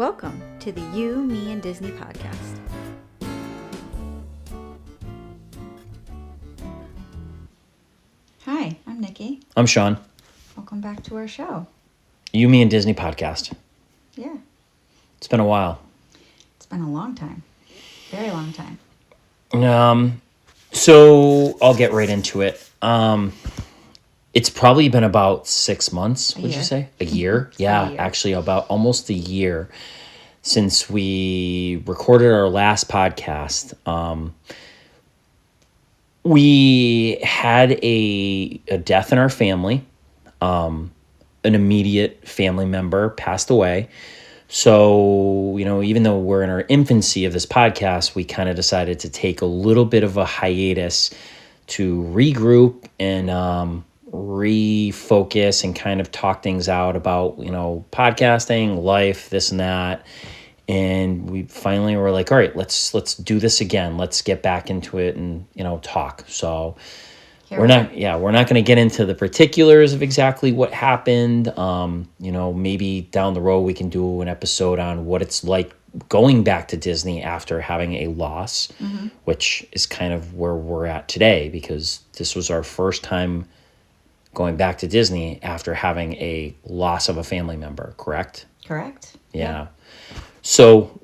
Welcome to the You, Me, and Disney podcast. Hi, I'm Nikki. I'm Sean. Welcome back to our show. You, Me, and Disney podcast. Yeah. It's been a while. It's been a long time. Very long time. So I'll get right into it. It's probably been about 6 months, would you say? A year? Yeah, A year. actually about almost a year since we recorded our last podcast. We had a death in our family. An immediate family member passed away. So, even though we're in our infancy of this podcast, we kind of decided to take a little bit of a hiatus to regroup and refocus and kind of talk things out about, podcasting, life, this and that. And we finally were like, all right, let's do this again. Let's get back into it and, talk. So we're not going to get into the particulars of exactly what happened. Maybe down the road we can do an episode on what it's like going back to Disney after having a loss, which is kind of where we're at today, because this was our first time going back to Disney after having a loss of a family member, correct? Correct. Yeah. So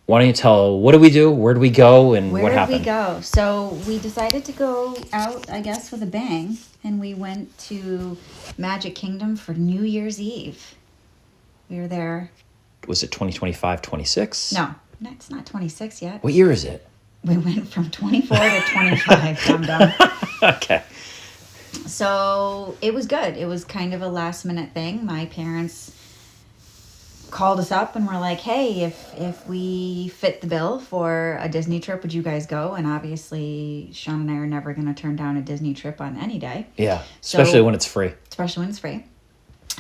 why don't you tell, what do we do? Where do we go? And what happened? Where did we go? So we decided to go out, I guess, with a bang. And we went to Magic Kingdom for New Year's Eve. We were there. Was it 2025, 26? No, it's not 26 yet. What year is it? We went from 24 to 25, dum-dum. Okay. So it was good. It was kind of a last minute thing. My parents called us up and were like, hey, if we fit the bill for a Disney trip, would you guys go? And obviously Sean and I are never going to turn down a Disney trip on any day. Yeah, especially when it's free.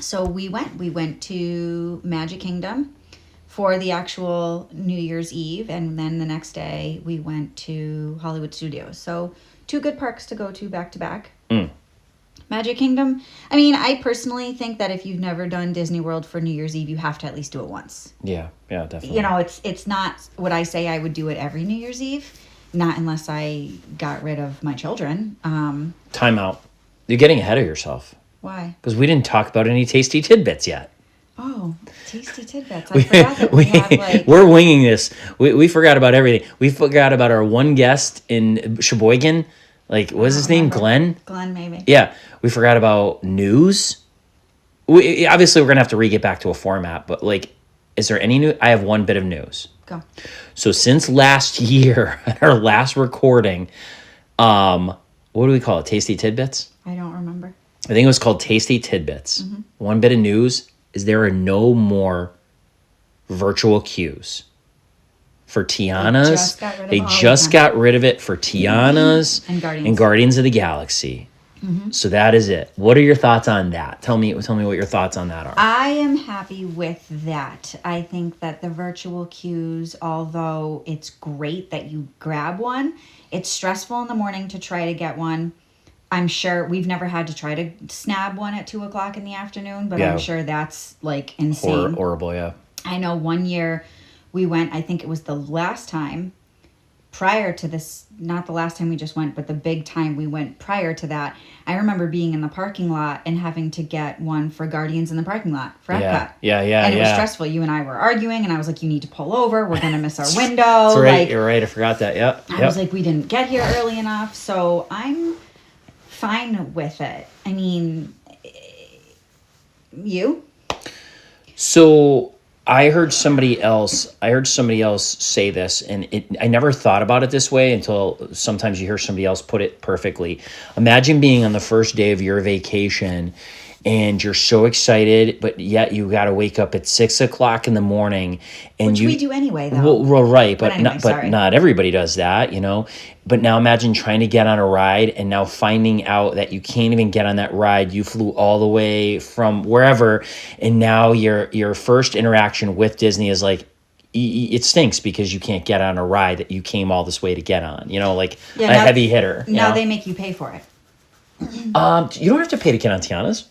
So we went to Magic Kingdom for the actual New Year's Eve, and then the next day we went to Hollywood Studios. So 2 good parks to go to back to back. Magic Kingdom, I personally think that if you've never done Disney World for New Year's Eve, you have to at least do it once. Yeah, definitely. It's not what I say I would do it every New Year's Eve, not unless I got rid of my children. Time out. You're getting ahead of yourself. Why? Because we didn't talk about any tasty tidbits yet. Oh, tasty tidbits. I forgot that we have We're winging this. We forgot about everything. We forgot about our one guest in Sheboygan. What was his name? Glenn? Glenn, maybe. Yeah. We forgot about news. Obviously, we're going to have to get back to a format, but is there any news? I have one bit of news. Go. So since last year, our last recording, what do we call it? Tasty Tidbits? I don't remember. I think it was called Tasty Tidbits. One bit of news is there are no more virtual queues for Tiana's. They just got rid of it for Tiana's and Guardians of the Galaxy. So that is it. What are your thoughts on that? Tell me what your thoughts on that are. I am happy with that. I think that the virtual queues, although it's great that you grab one, it's stressful in the morning to try to get one. I'm sure we've never had to try to snab one at 2:00 in the afternoon, but I'm sure that's insane. Horrible, yeah. I know one year we went, I think it was the last time prior to this, not the last time we just went, but the big time we went prior to that. I remember being in the parking lot and having to get one for Guardians in the parking lot for Epcot. Yeah. And it was stressful. You and I were arguing, and I was like, you need to pull over. We're going to miss our window. That's right. You're right. I forgot that. Yep. I was like, we didn't get here early enough. So I'm fine with it. You? So I heard somebody else say this, and I never thought about it this way until sometimes you hear somebody else put it perfectly. Imagine being on the first day of your vacation and you're so excited, but yet you got to wake up at 6:00 in the morning, and Which we do anyway, though. Well, right, but anyway, not everybody does that, But now imagine trying to get on a ride and now finding out that you can't even get on that ride. You flew all the way from wherever, and now your first interaction with Disney is it stinks because you can't get on a ride that you came all this way to get on. Heavy hitter. Now they make you pay for it. You don't have to pay to get on Tiana's.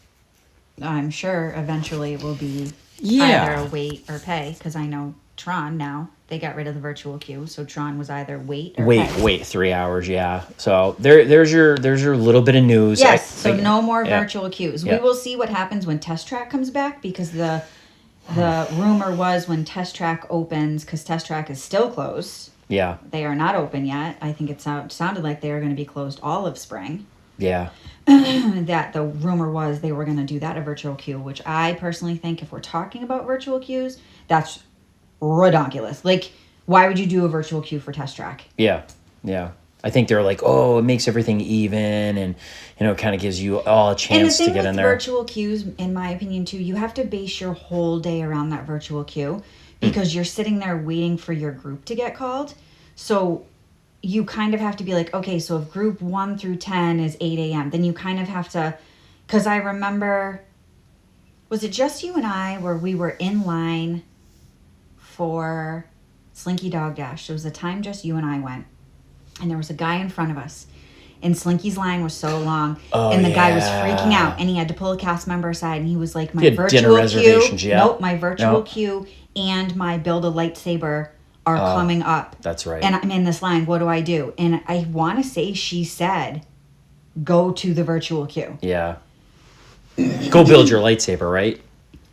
I'm sure eventually it will be Yeah. either wait or pay, because I know Tron now, they got rid of the virtual queue, so Tron was either wait or pay. Wait 3 hours. Yeah. So there's your little bit of news. Yes, so no more yeah. virtual queues. Yeah. We will see what happens when Test Track comes back, because the rumor was when Test Track opens, because Test Track is still closed. Yeah. They are not open yet. I think it sounded like they were going to be closed all of spring. Yeah. That the rumor was they were going to do that a virtual queue, which I personally think, if we're talking about virtual queues, that's redonkulous. Like, why would you do a virtual queue for Test Track? Yeah. Yeah. I think they're like, oh, it makes everything even, and kind of gives you all a chance to get in there. Virtual queues, in my opinion, too, you have to base your whole day around that virtual queue, because you're sitting there waiting for your group to get called. So you kind of have to be like, okay, so if group 1 through 10 is 8 a.m., then you kind of have to, because I remember, was it just you and I where we were in line for Slinky Dog Dash? It was the time just you and I went, and there was a guy in front of us, and Slinky's line was so long, and the guy was freaking out, and he had to pull a cast member aside, and he was like, my virtual queue, my virtual queue and my build a lightsaber are coming up. That's right. And I'm in this line. What do I do? And I want to say she said, go to the virtual queue. Yeah. Go build your lightsaber, right?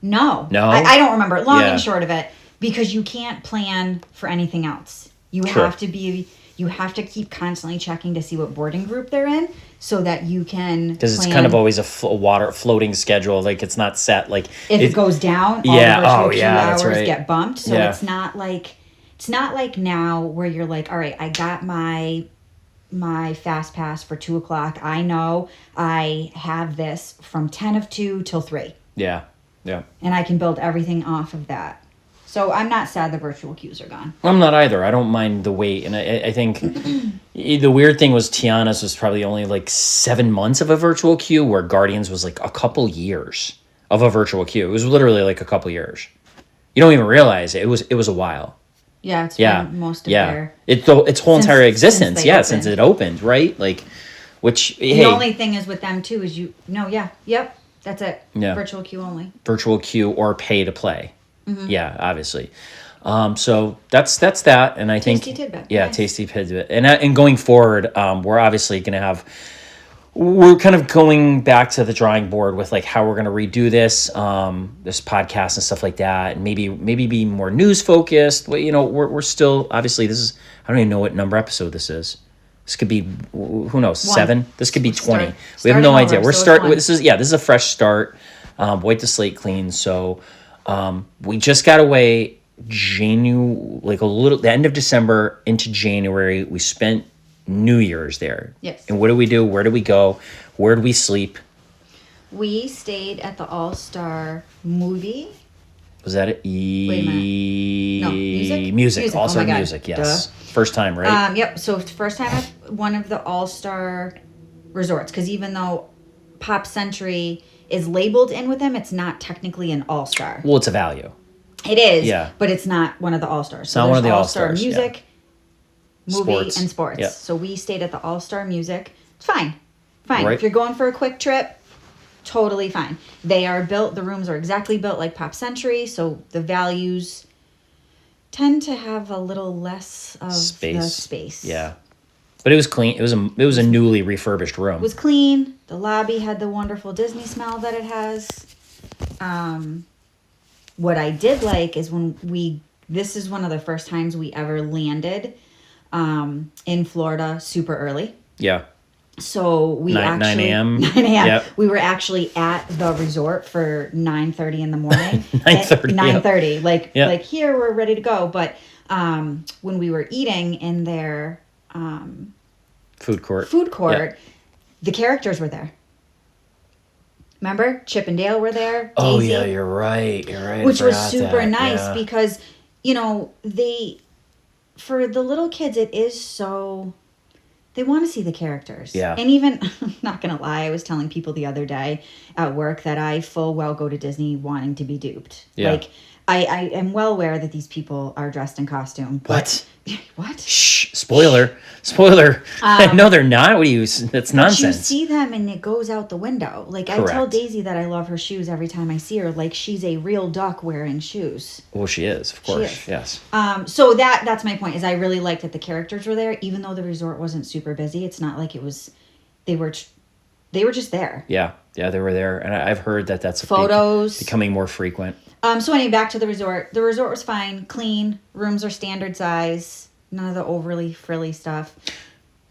No. I don't remember. Long and short of it, because you can't plan for anything else. You have to keep constantly checking to see what boarding group they're in, so that you can, because it's kind of always a floating schedule. Like, it's not set. Like, if it goes down, all the virtual queue hours get bumped. So it's not like now where you're like, all right, I got my fast pass for 2:00. I know I have this from 10 of 2 till 3. Yeah. Yeah. And I can build everything off of that. So I'm not sad the virtual queues are gone. I'm not either. I don't mind the wait. And I think the weird thing was Tiana's was probably only like 7 months of a virtual queue, where Guardians was like a couple years of a virtual queue. It was literally like a couple years. You don't even realize it. It was a while. Yeah, it's been most of their... Its whole entire existence, since it opened, right? Like, which, the only thing is with them, too, is that's it. Yeah. Virtual queue only. Virtual queue or pay to play. Mm-hmm. Yeah, obviously. So that's that, and I think... Tasty tidbit. Yeah, nice. Tasty tidbit. And going forward, we're obviously going to have... We're kind of going back to the drawing board with like how we're going to redo this podcast and stuff like that, and maybe be more news focused. Well, we're still, obviously, this is, I don't even know what number episode this is. This could be, who knows, 7. This could be 20. We have no idea. We're starting. This is a fresh start. Wipe the slate clean. So we just got away the end of December into January. We spent New Year's there. Yes. And what do we do? Where do we go? Where do we sleep? We stayed at the All-Star movie. Was that it? Wait a minute. No, music? Music. All-Star God. music, yes. Duh. First time, right? Yep. So first time at one of the All-Star resorts, because even though Pop Century is labeled in with them, it's not technically an All-Star. Well, it's a value. It is. Yeah. But it's not one of the All-Stars. It's not one of the All-Stars. Music, movie, and sports. Yep. So we stayed at the All-Star Music. It's fine. Right. If you're going for a quick trip, totally fine. They are built, the rooms are exactly built like Pop Century, so the values tend to have a little less of the space. Yeah. But it was clean. It was a newly refurbished room. It was clean. The lobby had the wonderful Disney smell that it has. What I did like is this is one of the first times we ever landed in Florida super early. Yeah. So we 9 a.m. 9 a.m. Yep. We were actually at the resort for 9:30 in the morning. 9:30. 9:30. Yep. Like here we're ready to go. But when we were eating in their food court, yep, the characters were there. Remember, Chip and Dale were there. Daisy, oh yeah, you're right. Which was super nice because for the little kids, it is so. They want to see the characters. Yeah. And even, I'm not going to lie, I was telling people the other day at work that I full well go to Disney wanting to be duped. Yeah. Like, I am well aware that these people are dressed in costume. But what? Shh! Spoiler! I know they're not. What do you? That's nonsense. You see them and it goes out the window. Like, I tell Correct. Daisy that I love her shoes every time I see her. Like, she's a real duck wearing shoes. Well, she is, of course. is. Yes. So that's my point. Is I really liked that the characters were there, even though the resort wasn't super busy. It's not like it was. They were just there. Yeah, they were there, and I've heard that that's Photos becoming more frequent. So anyway, back to the resort. The resort was fine, clean. Rooms are standard size. None of the overly frilly stuff.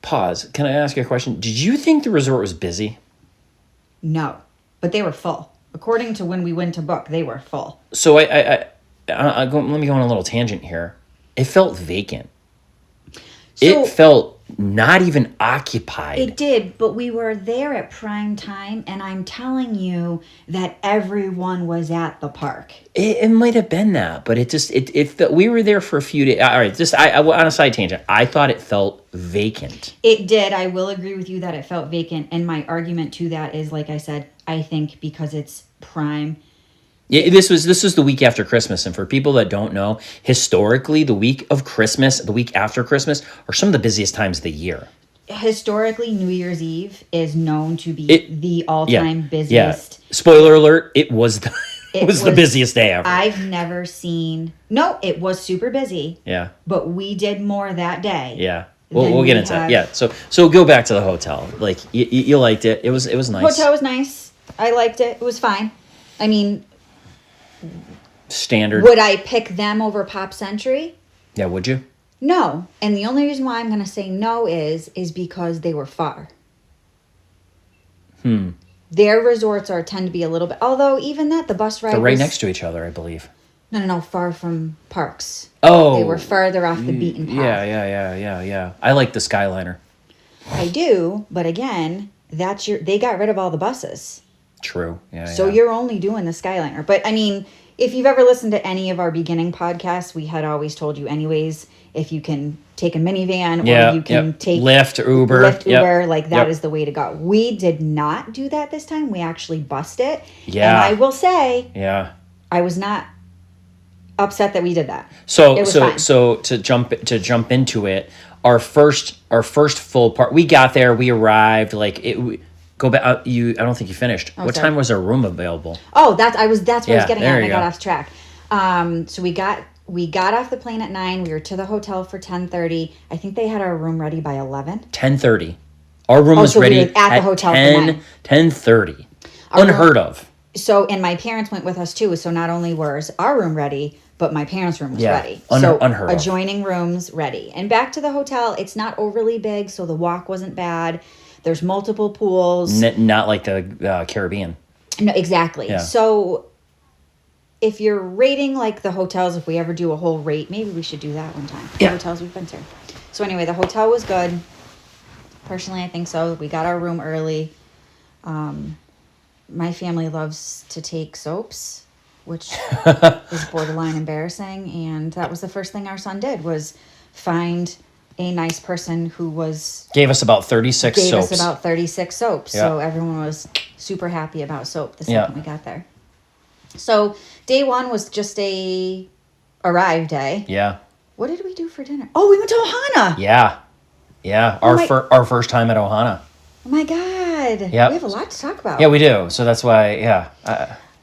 Pause. Can I ask you a question? Did you think the resort was busy? No, but they were full. According to when we went to book, they were full. So let me go on a little tangent here. It felt vacant. So, it felt not even occupied. It did, but we were there at prime time, and I'm telling you that everyone was at the park. It might have been that, but it felt, we were there for a few days. All right, just I on a side tangent, I thought it felt vacant. It did. I will agree with you that it felt vacant, and my argument to that is, like I said, I think because it's prime. Yeah, this was the week after Christmas, and for people that don't know, historically, the week of Christmas, the week after Christmas, are some of the busiest times of the year. Historically, New Year's Eve is known to be the all-time busiest. Yeah. Spoiler alert: it was the busiest day ever. I've never seen. No, it was super busy. Yeah. But we did more that day. Yeah. We'll get into that. Yeah. So go back to the hotel. Like you liked it. It was nice. Hotel was nice. I liked it. It was fine. I mean, standard. Would I pick them over Pop Century? Yeah, would you? No. And the only reason why I'm going to say no is because they were far. Their resorts tend to be a little bit, although even that, the bus ride They're right next to each other, I believe. No, far from parks. Oh. They were farther off the beaten path. Yeah. I like the Skyliner. I do, but again, they got rid of all the buses. True. Yeah. So you're only doing the Skyliner. But I mean, if you've ever listened to any of our beginning podcasts, we had always told you anyways, if you can take a minivan or you can take Lyft, Uber, like that is the way to go. We did not do that this time. We actually bussed it. Yeah. And I will say, yeah, I was not upset that we did that. So fine. so to jump into it, our first full part, we got there, we arrived, like it. Go back. I don't think you finished. What sorry. time was our room available? Oh, that's what I was getting at. And I go. got off track. So we got off the plane at 9. We were to the hotel for 10:30. I think they had our room ready by 11. 10:30. Our room was so ready we were at the hotel for 9. 10:30. Unheard of. So, and my parents went with us too. So not only was our room ready, but my parents' room was ready. Unheard of. Adjoining rooms ready. And back to the hotel. It's not overly big, so the walk wasn't bad. There's multiple pools. Not like the Caribbean. No, exactly. Yeah. So if you're rating like the hotels, if we ever do a whole rate, maybe we should do that one time. Yeah. The hotels we've been to. So anyway, the hotel was good. Personally, I think so. We got our room early. My family loves to take soaps, which is borderline embarrassing. And that was the first thing our son did, was find a nice person who gave us about 36 soaps. soaps. Yeah. So everyone was super happy about soap the second we got there. So day one was just a arrive day. Yeah. What did we do for dinner? Oh, we went to Ohana. Yeah. Our first time at Ohana. Oh my God. Yeah. We have a lot to talk about. Yeah, we do. So that's why,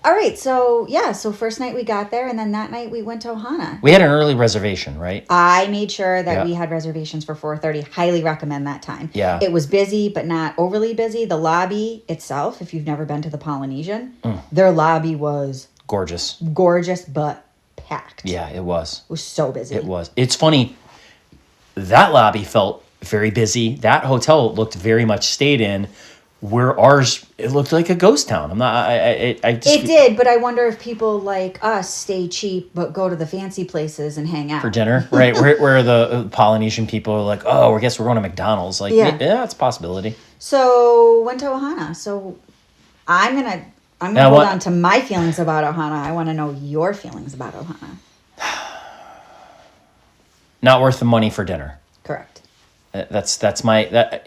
All right. So first night we got there, and then that night we went to Ohana. we had an early reservation, right? I made sure that we had reservations for 4:30. Highly recommend that time. Yeah. It was busy, but not overly busy. The lobby itself, if you've never been to the Polynesian, their lobby was Gorgeous. but packed. Yeah, it was. It was so busy. It was. It's funny. That lobby felt very busy. That hotel looked very much stayed in. Where ours, it looked like a ghost town. I'm not. I just, It did, but I wonder if people like us stay cheap but go to the fancy places and hang out for dinner, right? where the Polynesian people are like, oh, I guess we're going to McDonald's. Like, yeah, it's a possibility. So went to Ohana. So I'm gonna hold on to my feelings about Ohana. I want to know your feelings about Ohana. Not worth the money for dinner. Correct. That's my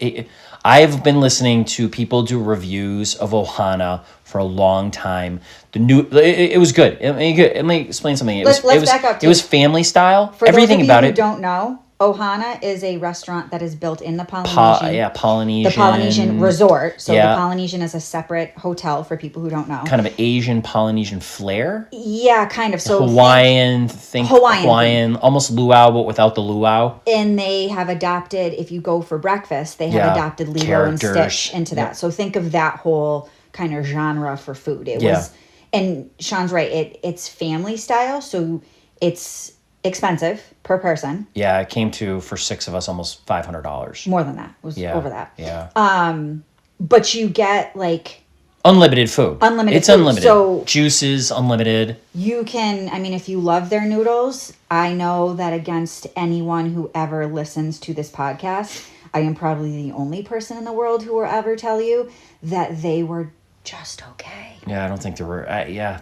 I've been listening to people do reviews of Ohana for a long time. It was good. Let me explain something. Let's back up. It was family style. For Everything those of you about who it. don't know, Ohana is a restaurant that is built in the Polynesian. Polynesian. The Polynesian resort. So Yeah. the Polynesian is a separate hotel for people who don't know. Kind of an Asian Polynesian flair. Yeah, kind of. So Hawaiian, Hawaiian. almost luau, but without the luau. and they have adopted, if you go for breakfast, they have adopted Lilo and Characters. Stitch into that. Yep. So think of that whole kind of genre for food. It Yeah. was, and Sean's right, it's family style, so it's expensive per person. Yeah, it came to, for 6 of us, almost $500. More than that. It was Yeah. over that. Yeah. But you get like Unlimited food. Unlimited It's food. unlimited. So- Juices, unlimited. you can, I mean, if you love their noodles, I know that against anyone who ever listens to this podcast, I am probably the only person in the world who will ever tell you that they were just okay. Yeah, I don't think there were.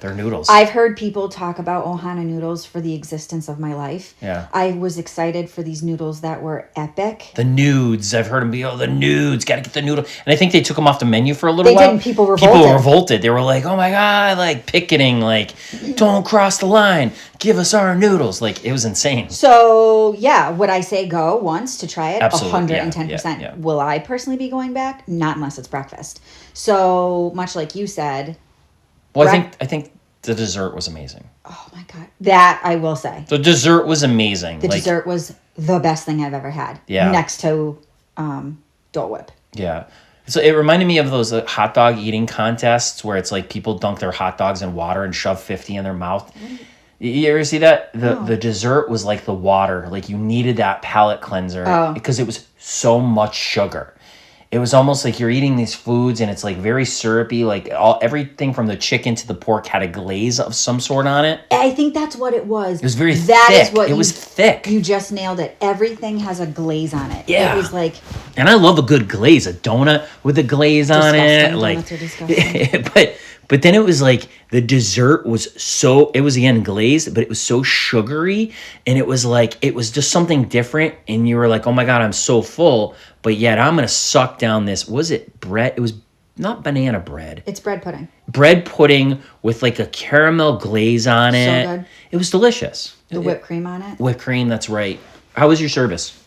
They're noodles. I've heard people talk about Ohana noodles for the existence of my life. Yeah. I was excited for these noodles that were epic. The nudes. I've heard them be, the nudes. Got to get the noodle. And I think they took them off the menu for a little They while. didn't. People People revolted. revolted. They were like, oh my God, like picketing, like, don't cross the line. Give us our noodles. Like, it was insane. So, yeah, would I say go once to try it? Absolutely, yeah, 110%. yeah. Will I personally be going back? Not unless it's breakfast. So, much like you said, Well, I think the dessert was amazing. oh my God, that I will say. The dessert was amazing. The dessert was the best thing I've ever had. Yeah. Next to Dole Whip. Yeah. So it reminded me of those hot dog eating contests where it's like people dunk their hot dogs in water and shove 50 in their mouth. You ever see that? The dessert was like the water. Like you needed that palate cleanser because it was so much sugar. It was almost like you're eating these foods and it's like very syrupy. Like everything from the chicken to the pork had a glaze of some sort on it. I think that's what it was. It was very That thick. is what it was thick. You just nailed it. Everything has a glaze on it. Yeah. It was like And I love a good glaze, a donut with a glaze on it. Disgusting. Like, Donuts are disgusting. but then it was like the dessert was so, it was again glazed, but it was so sugary, and it was just something different, and you were like, oh my God, I'm so full, but yet I'm gonna suck down this. Was it bread? It was not banana bread. it's bread pudding. Bread pudding with like a caramel glaze on it. good. It was delicious. The whipped cream on it. Whipped cream, that's right. How was your service?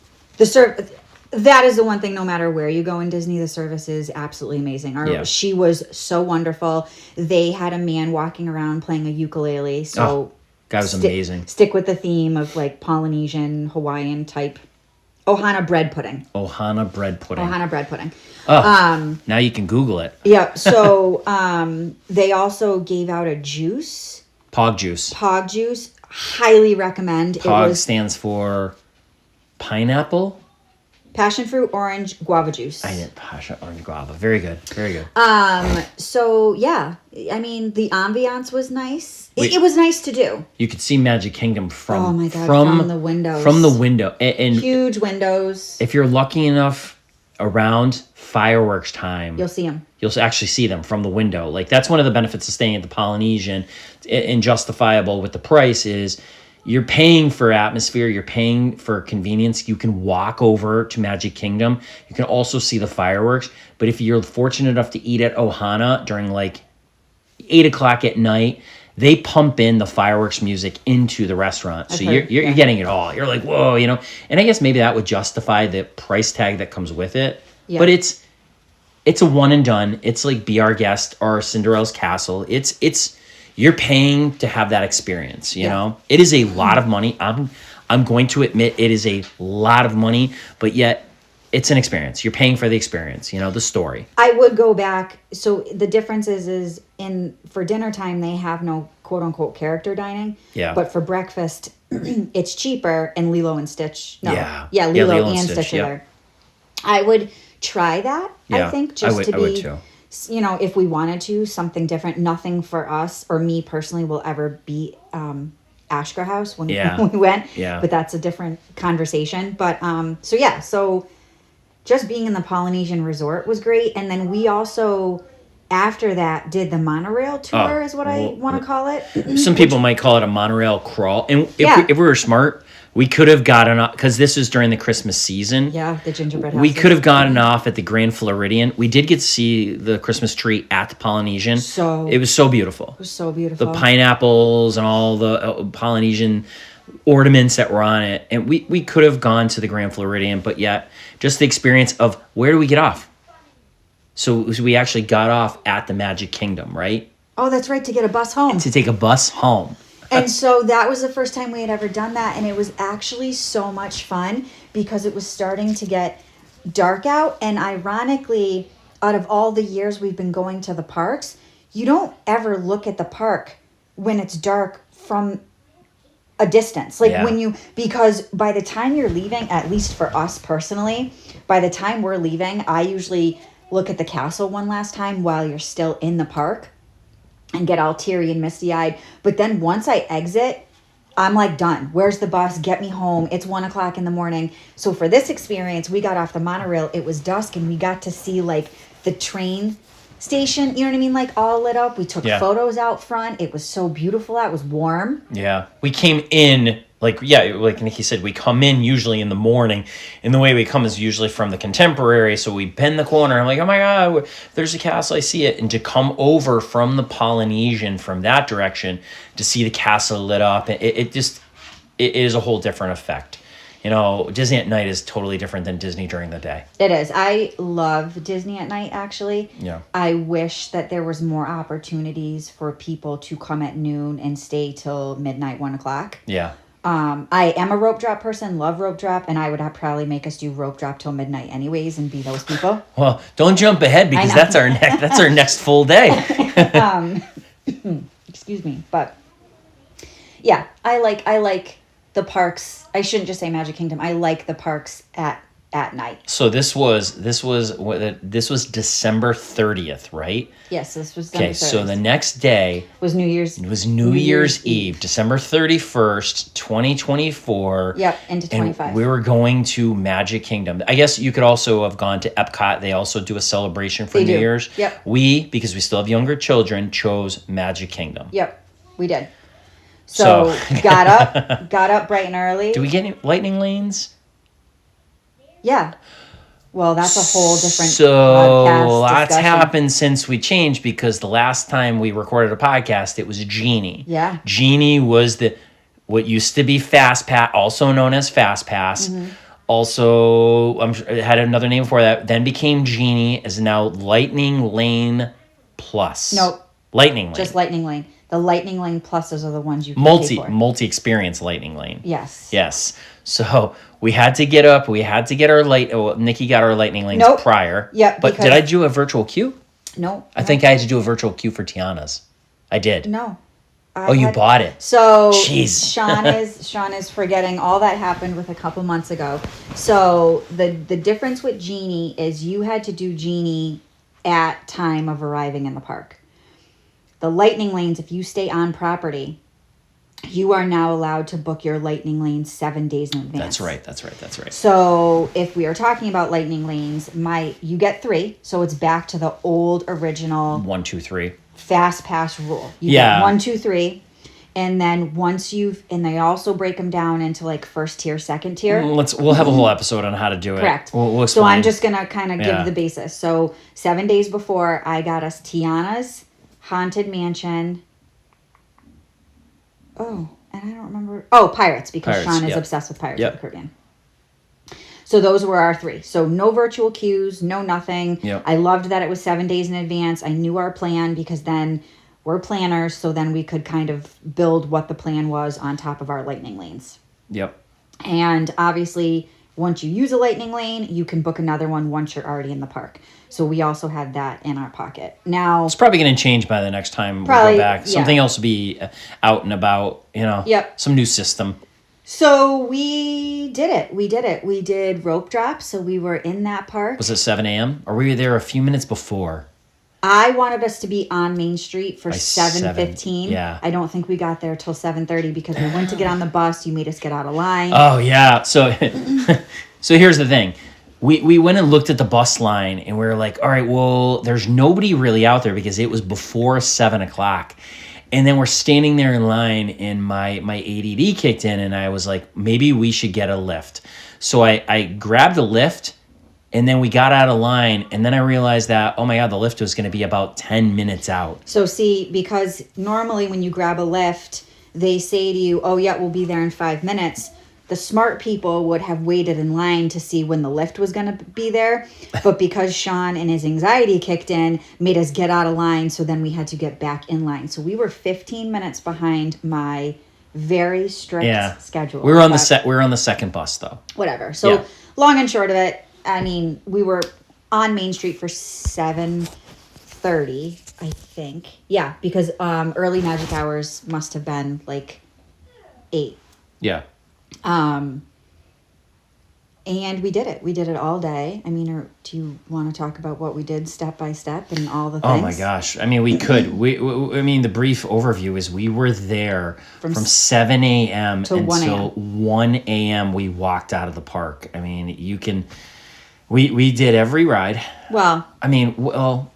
That is the one thing, no matter where you go in Disney, the service is absolutely amazing. Yeah. She was so wonderful. They had a man walking around playing a ukulele. So That was amazing. Stick with the theme of like Polynesian, Hawaiian type. Ohana bread pudding. Ohana bread pudding. Ohana bread pudding. Now you can Google it. Yeah. So they also gave out a juice. Pog juice. Pog juice. Highly recommend. Pog It was stands for pineapple. passion fruit, orange, guava juice. I didn't. Passion orange guava. Very good. Very good. So yeah, I mean the ambiance was nice. Wait. It was nice to do. You could see Magic Kingdom from. Oh my God, from the windows. From the window, and Huge windows. if you're lucky enough, around fireworks time, You'll see them. you'll actually see them from the window. Like that's one of the benefits of staying at the Polynesian, and justifiable with the price is. You're paying for atmosphere. You're paying for convenience. You can walk over to Magic Kingdom. You can also see the fireworks. But if you're fortunate enough to eat at Ohana during like 8 o'clock at night, they pump in the fireworks music into the restaurant. So heard, you're getting it all. You're like, whoa, And I guess maybe that would justify the price tag that comes with it. Yeah. But it's a one and done. It's like Be Our Guest or Cinderella's Castle. It's you're paying to have that experience, you know? It is a lot of money. I'm going to admit it is a lot of money, but yet it's an experience. You're paying for the experience, the story. I would go back. So the difference is for dinner time they have no quote unquote character dining. Yeah. But for breakfast, it's cheaper and Lilo and Stitch. No. Yeah. Yeah, Yeah, Lilo, Lilo and and Stitch, Stitch are yeah. there. I would try that. Yeah, I think I just would- to I would be, too. if we wanted to, something different. Nothing for us or me personally will ever beat Ashka House when Yeah. we went. Yeah. But that's a different conversation. But so just being in the Polynesian resort was great. And then we also, after that, did the monorail tour, is what I want to call it. Some people might call it a monorail crawl. And Yeah. if we were smart, We could have gotten off, because this was during the Christmas season. Yeah, the gingerbread We houses. could have gotten off at the Grand Floridian. We did get to see the Christmas tree at the Polynesian. It was so beautiful. It was so beautiful. The pineapples and all the Polynesian ornaments that were on it. And we could have gone to the Grand Floridian, but yet just the experience of where do we get off? So we actually got off at the Magic Kingdom, right? Oh, that's right, to get a bus home. To take a bus home. And so that was the first time we had ever done that. And it was actually so much fun because it was starting to get dark out. And ironically, out of all the years we've been going to the parks, you don't ever look at the park when it's dark from a distance. Like Yeah. when you, because by the time you're leaving, at least for us personally, by the time we're leaving, I usually look at the castle one last time while you're still in the park and get all teary and misty-eyed. But then once I exit, I'm like, done. Where's the bus? Get me home. It's 1:00 in the morning. So for this experience, we got off the monorail. It was dusk, and we got to see like the train station. You know what I mean? Like all lit up. We took photos out front. It was so beautiful. It was warm. Yeah. We came in, like Nikki said, we come in usually in the morning. And the way we come is usually from the Contemporary. So we bend the corner. I'm like, oh my God, there's a castle. I see it. And to come over from the Polynesian from that direction to see the castle lit up, it is a whole different effect. You know, Disney at night is totally different than Disney during the day. It is. I love Disney at night, actually. Yeah. I wish that there was more opportunities for people to come at noon and stay till midnight, 1:00. Yeah. I am a rope drop person, love rope drop, and I would probably make us do rope drop till midnight anyways and be those people. Well, don't jump ahead because that's our next full day. Excuse me. But yeah, I like the parks. I shouldn't just say Magic Kingdom. I like the parks at night. So this was December 30th, right? Yes, this was Okay, so the next day was New Year's. It was New Year's Eve, December 31st, 2024. Yep, into 25. And we were going to Magic Kingdom. I guess you could also have gone to Epcot. They also do a celebration for New Year's. Yep. We, because we still have younger children, chose Magic Kingdom. Yep, we did. So got up bright and early. Do we get any lightning lanes? Yeah. Well, that's a whole different So podcast lots discussion. happened since we changed because the last time we recorded a podcast, it was Genie. Yeah. Genie was what used to be Fast Pass, also known as Fast Pass. Mm-hmm. Also, it had another name before that. Then became Genie, is now Lightning Lane Plus. Nope. Lightning Lane. Just Lightning Lane. The Lightning Lane Pluses are the ones you can pay for. Multi-experience Lightning Lane. Yes. Yes. So we had to get up. We had to get our Nikki got our Lightning Lanes prior. Yep. But did I do a virtual queue? No. I think I had to do a virtual queue for Tiana's. I did. No. You bought it. So Jeez. Sean is forgetting all that happened with a couple months ago. So the difference with Genie is you had to do Genie at time of arriving in the park. The Lightning Lanes, if you stay on property, you are now allowed to book your Lightning Lanes 7 days in advance. That's right. So if we are talking about Lightning Lanes, you get 3. So it's back to the old original 1, 2, 3. Fast Pass rule. You Yeah. get 1, 2, 3. And then and they also break them down into like first tier, second tier. We'll have a whole episode on how to do it. Correct. We'll so I'm explain. just going to kind of give the basis. So 7 days before, I got us Tiana's Haunted Mansion. Oh, and I don't remember. Oh, Pirates, because Sean is obsessed with Pirates of the Caribbean. So those were our 3. So no virtual queues, no nothing. Yep. I loved that it was 7 days in advance. I knew our plan because then we're planners, so then we could kind of build what the plan was on top of our Lightning Lanes. Yep. And obviously, once you use a Lightning Lane, you can book another one once you're already in the park. So we also had that in our pocket. Now, It's probably going to change by the next time we Probably, go back. yeah. Something else will be out and about, Yep. Some new system. so we did it. We did rope drop. So we were in that park. Was it 7 a.m.? Or were you there a few minutes before? I wanted us to be on Main Street for By 7:15. yeah. I don't think we got there till 7:30 because we went to get on the bus. You made us get out of line. Oh, yeah. So so here's the thing. We went and looked at the bus line and we were like, all right, well, there's nobody really out there because it was before 7 o'clock. And then we're standing there in line, and my ADD kicked in, and I was like, maybe we should get a lift. So I grabbed a lift, and then we got out of line, and then I realized that, oh my God, the lift was going to be about 10 minutes out. So see, because normally when you grab a lift, they say to you, oh yeah, we'll be there in 5 minutes. The smart people would have waited in line to see when the lift was going to be there. But because Sean and his anxiety kicked in, made us get out of line. So then we had to get back in line. So we were 15 minutes behind my very strict schedule. We were on the second bus though. Whatever. So long and short of it, I mean, we were on Main Street for 7:30, I think. Yeah, because early magic hours must have been like 8. Yeah. And we did it. We did it all day. I mean, do you want to talk about what we did step by step and all the things? Oh my gosh. I mean, we could. I mean, the brief overview is we were there from 7 a.m. until 1 a.m. We walked out of the park. I mean, you can... We did every ride. Well... I mean,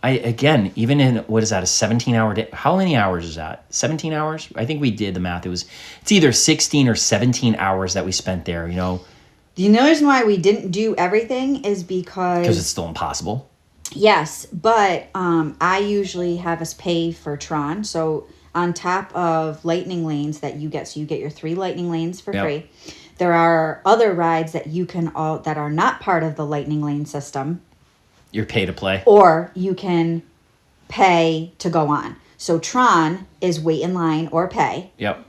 again, even in, what is that, a 17-hour day? How many hours is that? 17 hours? I think we did the math. It's either 16 or 17 hours that we spent there, you know. The reason why we didn't do everything is because it's still impossible. Yes, but I usually have us pay for Tron. So on top of lightning lanes that you get, so you get your 3 lightning lanes for free. There are other rides that you can that are not part of the lightning lane system. You're pay to play. Or you can pay to go on. So Tron is wait in line or pay. Yep.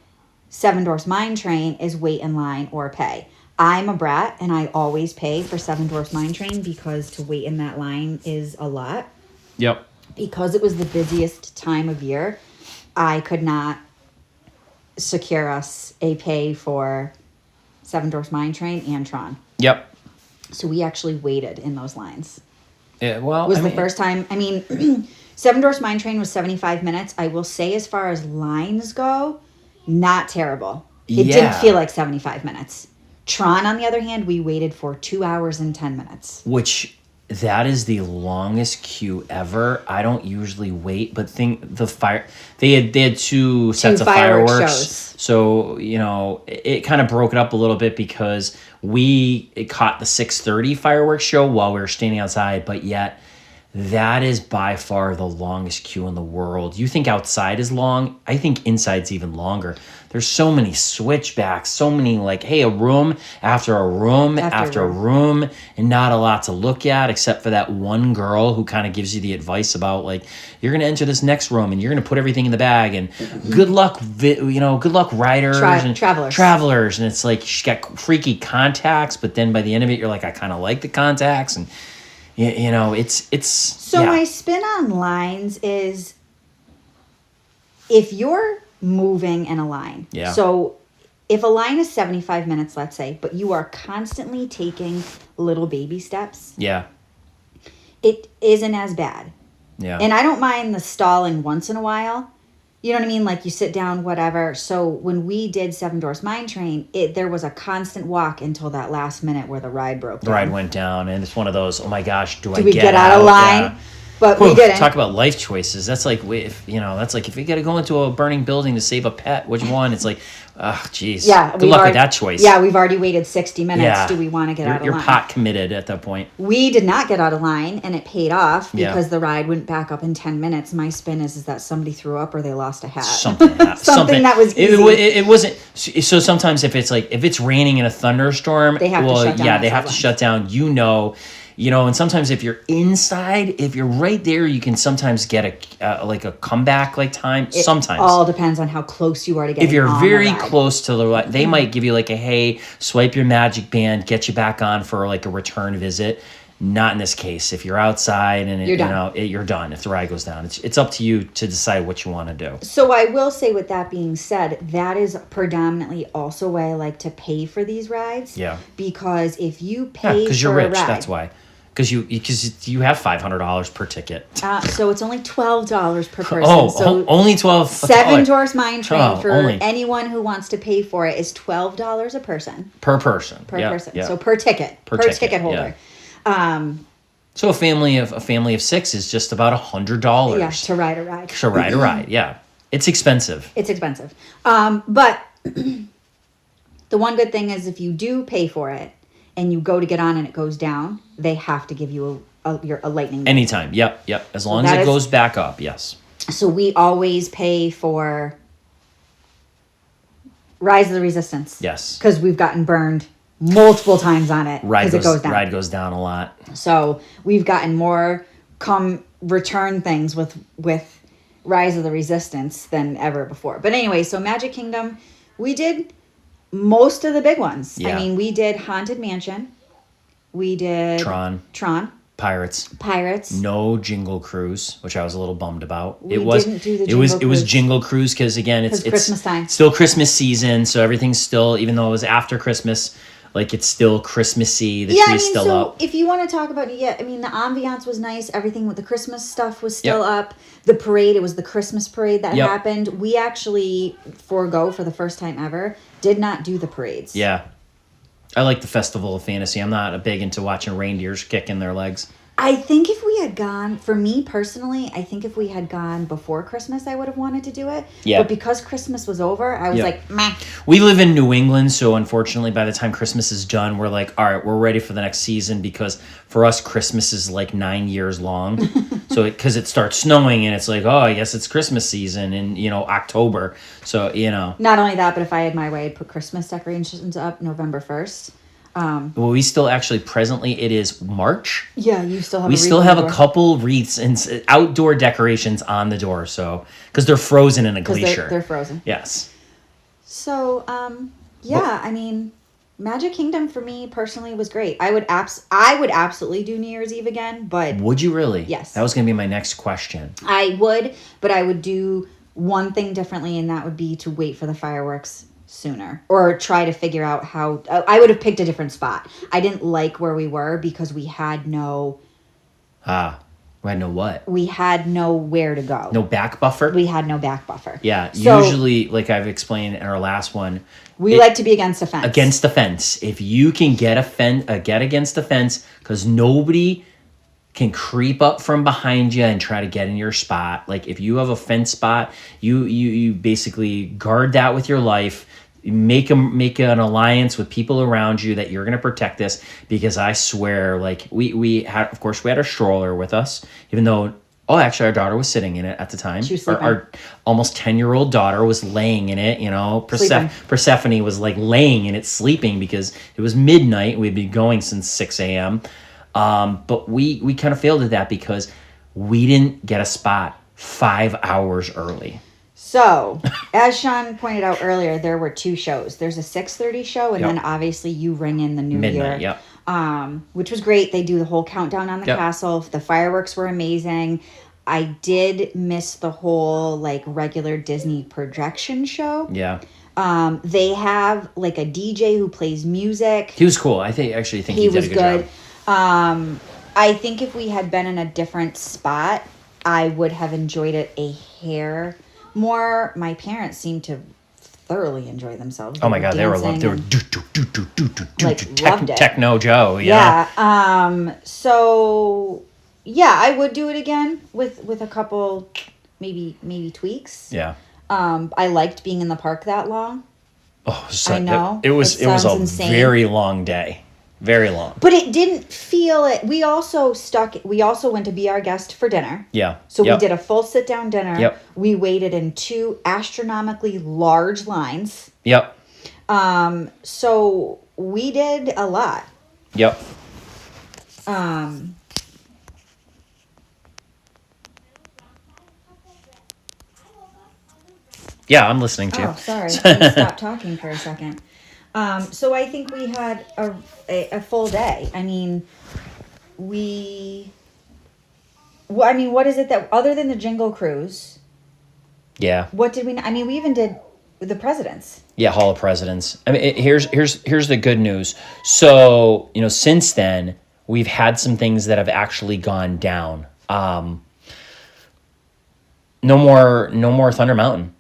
Seven Dwarfs Mine Train is wait in line or pay. I'm a brat, and I always pay for Seven Dwarfs Mine Train because to wait in that line is a lot. Yep. Because it was the busiest time of year, I could not secure us a pay for Seven Dwarfs Mine Train and Tron. Yep. So we actually waited in those lines. Yeah, well, It was the first time. I mean, Seven Dwarfs Mine Train was 75 minutes. I will say, as far as lines go, not terrible. It didn't feel like 75 minutes. Tron, on the other hand, we waited for 2 hours and 10 minutes. Which, that is the longest queue ever. I don't usually wait, but they had 2 sets of fireworks shows. So, you know, it kind of broke it up a little bit because it caught the 6:30 fireworks show while we were standing outside, but yet that is by far the longest queue in the world. You think outside is long? I think inside's even longer. There's so many switchbacks, so many a room after a room after a room, and not a lot to look at except for that one girl who kind of gives you the advice about you're going to enter this next room and you're going to put everything in the bag and good luck, good luck riders and travelers. And it's she's got freaky contacts, but then by the end of it, you're like, I kind of like the contacts. And it's so my spin on lines is if you're moving in a line. Yeah. So if a line is 75 minutes, let's say, but you are constantly taking little baby steps. Yeah. It isn't as bad. Yeah. And I don't mind the stalling once in a while. You know what I mean? You sit down, whatever. So when we did Seven Dwarfs Mine Train, there was a constant walk until that last minute where the ride broke down. The ride went down, and it's one of those, oh my gosh, do I we get out of line? Yeah. But we didn't. Talk about life choices. That's if you got to go into a burning building to save a pet, which one? It's geez. Yeah. Good luck with that choice. Yeah, we've already waited 60 minutes. Yeah. Do we want to get out of line? You're pot committed at that point. We did not get out of line, and it paid off because the ride went back up in 10 minutes. My spin is that somebody threw up or they lost a hat. Something that was easy. It wasn't. So sometimes if it's raining in a thunderstorm, they have to shut down. They have to shut down. And sometimes if you're inside, if you're right there, you can sometimes get a comeback time. Sometimes. It all depends on how close you are to getting. If you're on very the ride. close to the ride, they might give you hey, swipe your magic band, get you back on for a return visit. Not in this case. If you're outside and you're done. If the ride goes down, it's up to you to decide what you want to do. So I will say, with that being said, that is predominantly also why I like to pay for these rides. Yeah. Because if you pay because you're for rich, a ride, that's why. Because you have $500 per ticket. So it's only $12 per person. Only $12. Seven Dwarfs Mine Train for only. anyone who wants to pay for it is $12 a person. Per person. Per person. Yeah. So per ticket. Per ticket holder. Yeah. So a family of 6 is just about $100. Yeah, to ride a ride. To ride a ride, yeah. It's expensive. It's expensive. But the one good thing is if you do pay for it and you go to get on and it goes down, they have to give you a lightning bolt. Anytime. Yep. As long as it goes back up, yes. So we always pay for Rise of the Resistance. Yes. Because we've gotten burned multiple times on it because it goes down. Ride goes down a lot. So we've gotten more return things with Rise of the Resistance than ever before. But anyway, so Magic Kingdom, we did most of the big ones. Yeah. I mean, we did Haunted Mansion. We did Tron. Pirates. No Jingle Cruise, which I was a little bummed about. We didn't do the Jingle Cruise. It was Jingle Cruise because again, it's Christmas time. Still Christmas season, so everything's still, even though it was after Christmas, like it's still Christmassy. The tree's still up. If you want to talk about the ambiance was nice. Everything with the Christmas stuff was still up. The parade, it was the Christmas parade that happened. We actually for the first time ever, did not do the parades. Yeah. I like the Festival of Fantasy. I'm not big into watching reindeers kicking their legs. I think if we had gone, for me personally, I think if we had gone before Christmas, I would have wanted to do it. Yeah. But because Christmas was over, I was like, meh. We live in New England, so unfortunately, by the time Christmas is done, we're like, all right, we're ready for the next season because for us, Christmas is like 9 years long. So because it starts snowing and it's like, oh, I guess it's Christmas season in, October. So, Not only that, but if I had my way, I'd put Christmas decorations up November 1st. Well, we still actually presently it is March. Yeah, you still have. We still have a couple wreaths and outdoor decorations on the door, so because they're frozen in a glacier. They're frozen. Yes. So, I mean, Magic Kingdom for me personally was great. I would absolutely do New Year's Eve again, but would you really? Yes. That was going to be my next question. I would, but I would do one thing differently, and that would be to wait for the fireworks sooner or try to figure out how I would have picked a different spot. I didn't like where we were because we had no we had no what? We had nowhere to go. No back buffer? We had no back buffer. Yeah, so, usually like I've explained in our last one, we like to be against the fence. Against the fence. If you can get get against the fence cuz nobody can creep up from behind you and try to get in your spot. Like if you have a fence spot, you basically guard that with your life. Make an alliance with people around you that you're going to protect this, because I swear, like we had a stroller with us, even though actually our daughter was sitting in it at the time. She was sleeping. Our almost 10-year-old daughter was laying in it. Persephone was like laying in it, sleeping because it was midnight. We'd been going since 6 a.m. But we kind of failed at that because we didn't get a spot 5 hours early. So, as Sean pointed out earlier, there were two shows. There's a 6:30 show, and then obviously you ring in the New Midnight, Year. Which was great. They do the whole countdown on the castle. The fireworks were amazing. I did miss the whole regular Disney projection show. Yeah. They have a DJ who plays music. He was cool. I think he did a good job. I think if we had been in a different spot, I would have enjoyed it a hair more. My parents seemed to thoroughly enjoy themselves. Oh my God, they were loved. They were loved it. Techno Joe. Yeah. So yeah, I would do it again with a couple maybe tweaks. Yeah. I liked being in the park that long. Oh, I know. It was a insane. Very long day. Very long. But it didn't feel it. We also went to Be Our Guest for dinner. Yeah. So we did a full sit down dinner. Yep. We waited in 2 astronomically large lines. Yep. So we did a lot. Yep. Yeah, I'm listening to you. Oh, sorry. I stopped talking for a second. So I think we had a full day. I mean, what is it that, other than the Jingle Cruise? Yeah. What did we? I mean, we even did the Presidents. Yeah, Hall of Presidents. I mean, here's the good news. So since then we've had some things that have actually gone down. No more Thunder Mountain.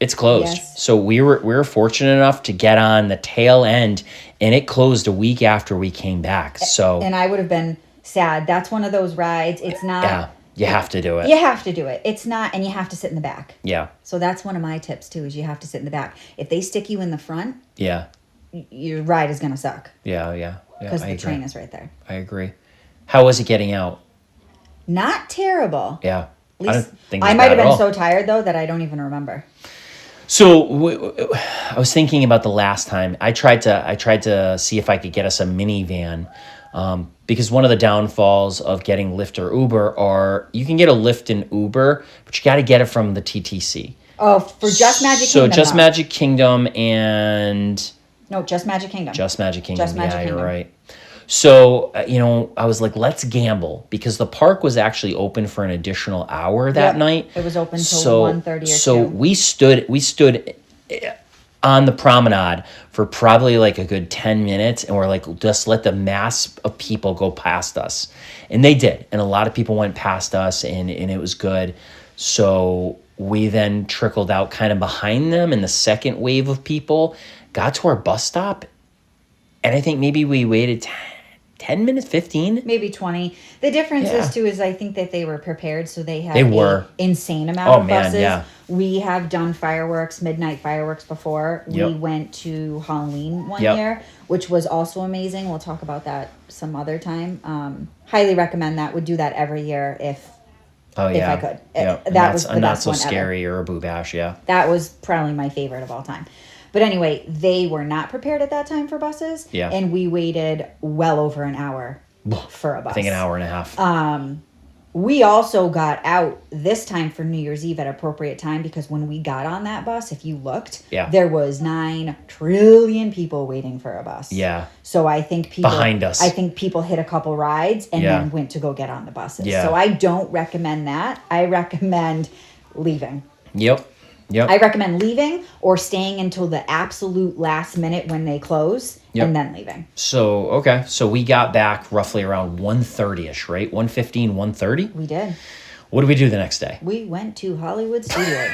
It's closed. Yes. So we were fortunate enough to get on the tail end, and it closed a week after we came back. So and I would have been sad. That's one of those rides. It's not. Yeah. You have to do it. You have to do it. It's not, and you have to sit in the back. Yeah. So that's one of my tips too, is you have to sit in the back. If they stick you in the front, Yeah. your ride is going to suck Yeah. because I the agree. train is right there. I agree. How was it getting out? Not terrible. Yeah. At I least don't think it was I might bad have at been all. so tired though that I don't even remember. So I was thinking about the last time I tried to see if I could get us a minivan, because one of the downfalls of getting Lyft or Uber are you can get a Lyft and Uber, but you got to get it from the TTC. Oh, for just Magic So Kingdom. just though. Magic Kingdom and No, just Magic Kingdom. just Magic Kingdom. Just Magic yeah, Kingdom. you're right. So, I was like, let's gamble because the park was actually open for an additional hour that Yep. night. It was open till 1:30 or So 2. we stood on the promenade for probably like a good 10 minutes and we're like, just let the mass of people go past us. And they did. And a lot of people went past us and it was good. So we then trickled out kind of behind them and the second wave of people got to our bus stop. And I think maybe we waited 10 minutes, 15. Maybe 20. The difference Yeah. is too is I think that they were prepared, so they had They were. an insane amount Oh, of man, buses. yeah. We have done midnight fireworks before. Yep. We went to Halloween one Yep. year, which was also amazing. We'll talk about that some other time. Highly recommend that. Would do that every year if Oh, yeah. I could. Yeah. That was the a not best so one ever. scary or a boo bash, yeah. That was probably my favorite of all time. But anyway, they were not prepared at that time for buses. Yeah. And we waited well over an hour for a bus. I think an hour and a half. We also got out this time for New Year's Eve at appropriate time because when we got on that bus, if you looked, Yeah. there was 9 trillion people waiting for a bus. Yeah. So I think people Behind us. I think people hit a couple rides and Yeah. then went to go get on the buses. Yeah. So I don't recommend that. I recommend leaving. Yep. I recommend leaving or staying until the absolute last minute when they close Yep. and then leaving. So, okay. So we got back roughly around 1:30ish, right? 1:15, 1:30. We did. What did we do the next day? We went to Hollywood Studios.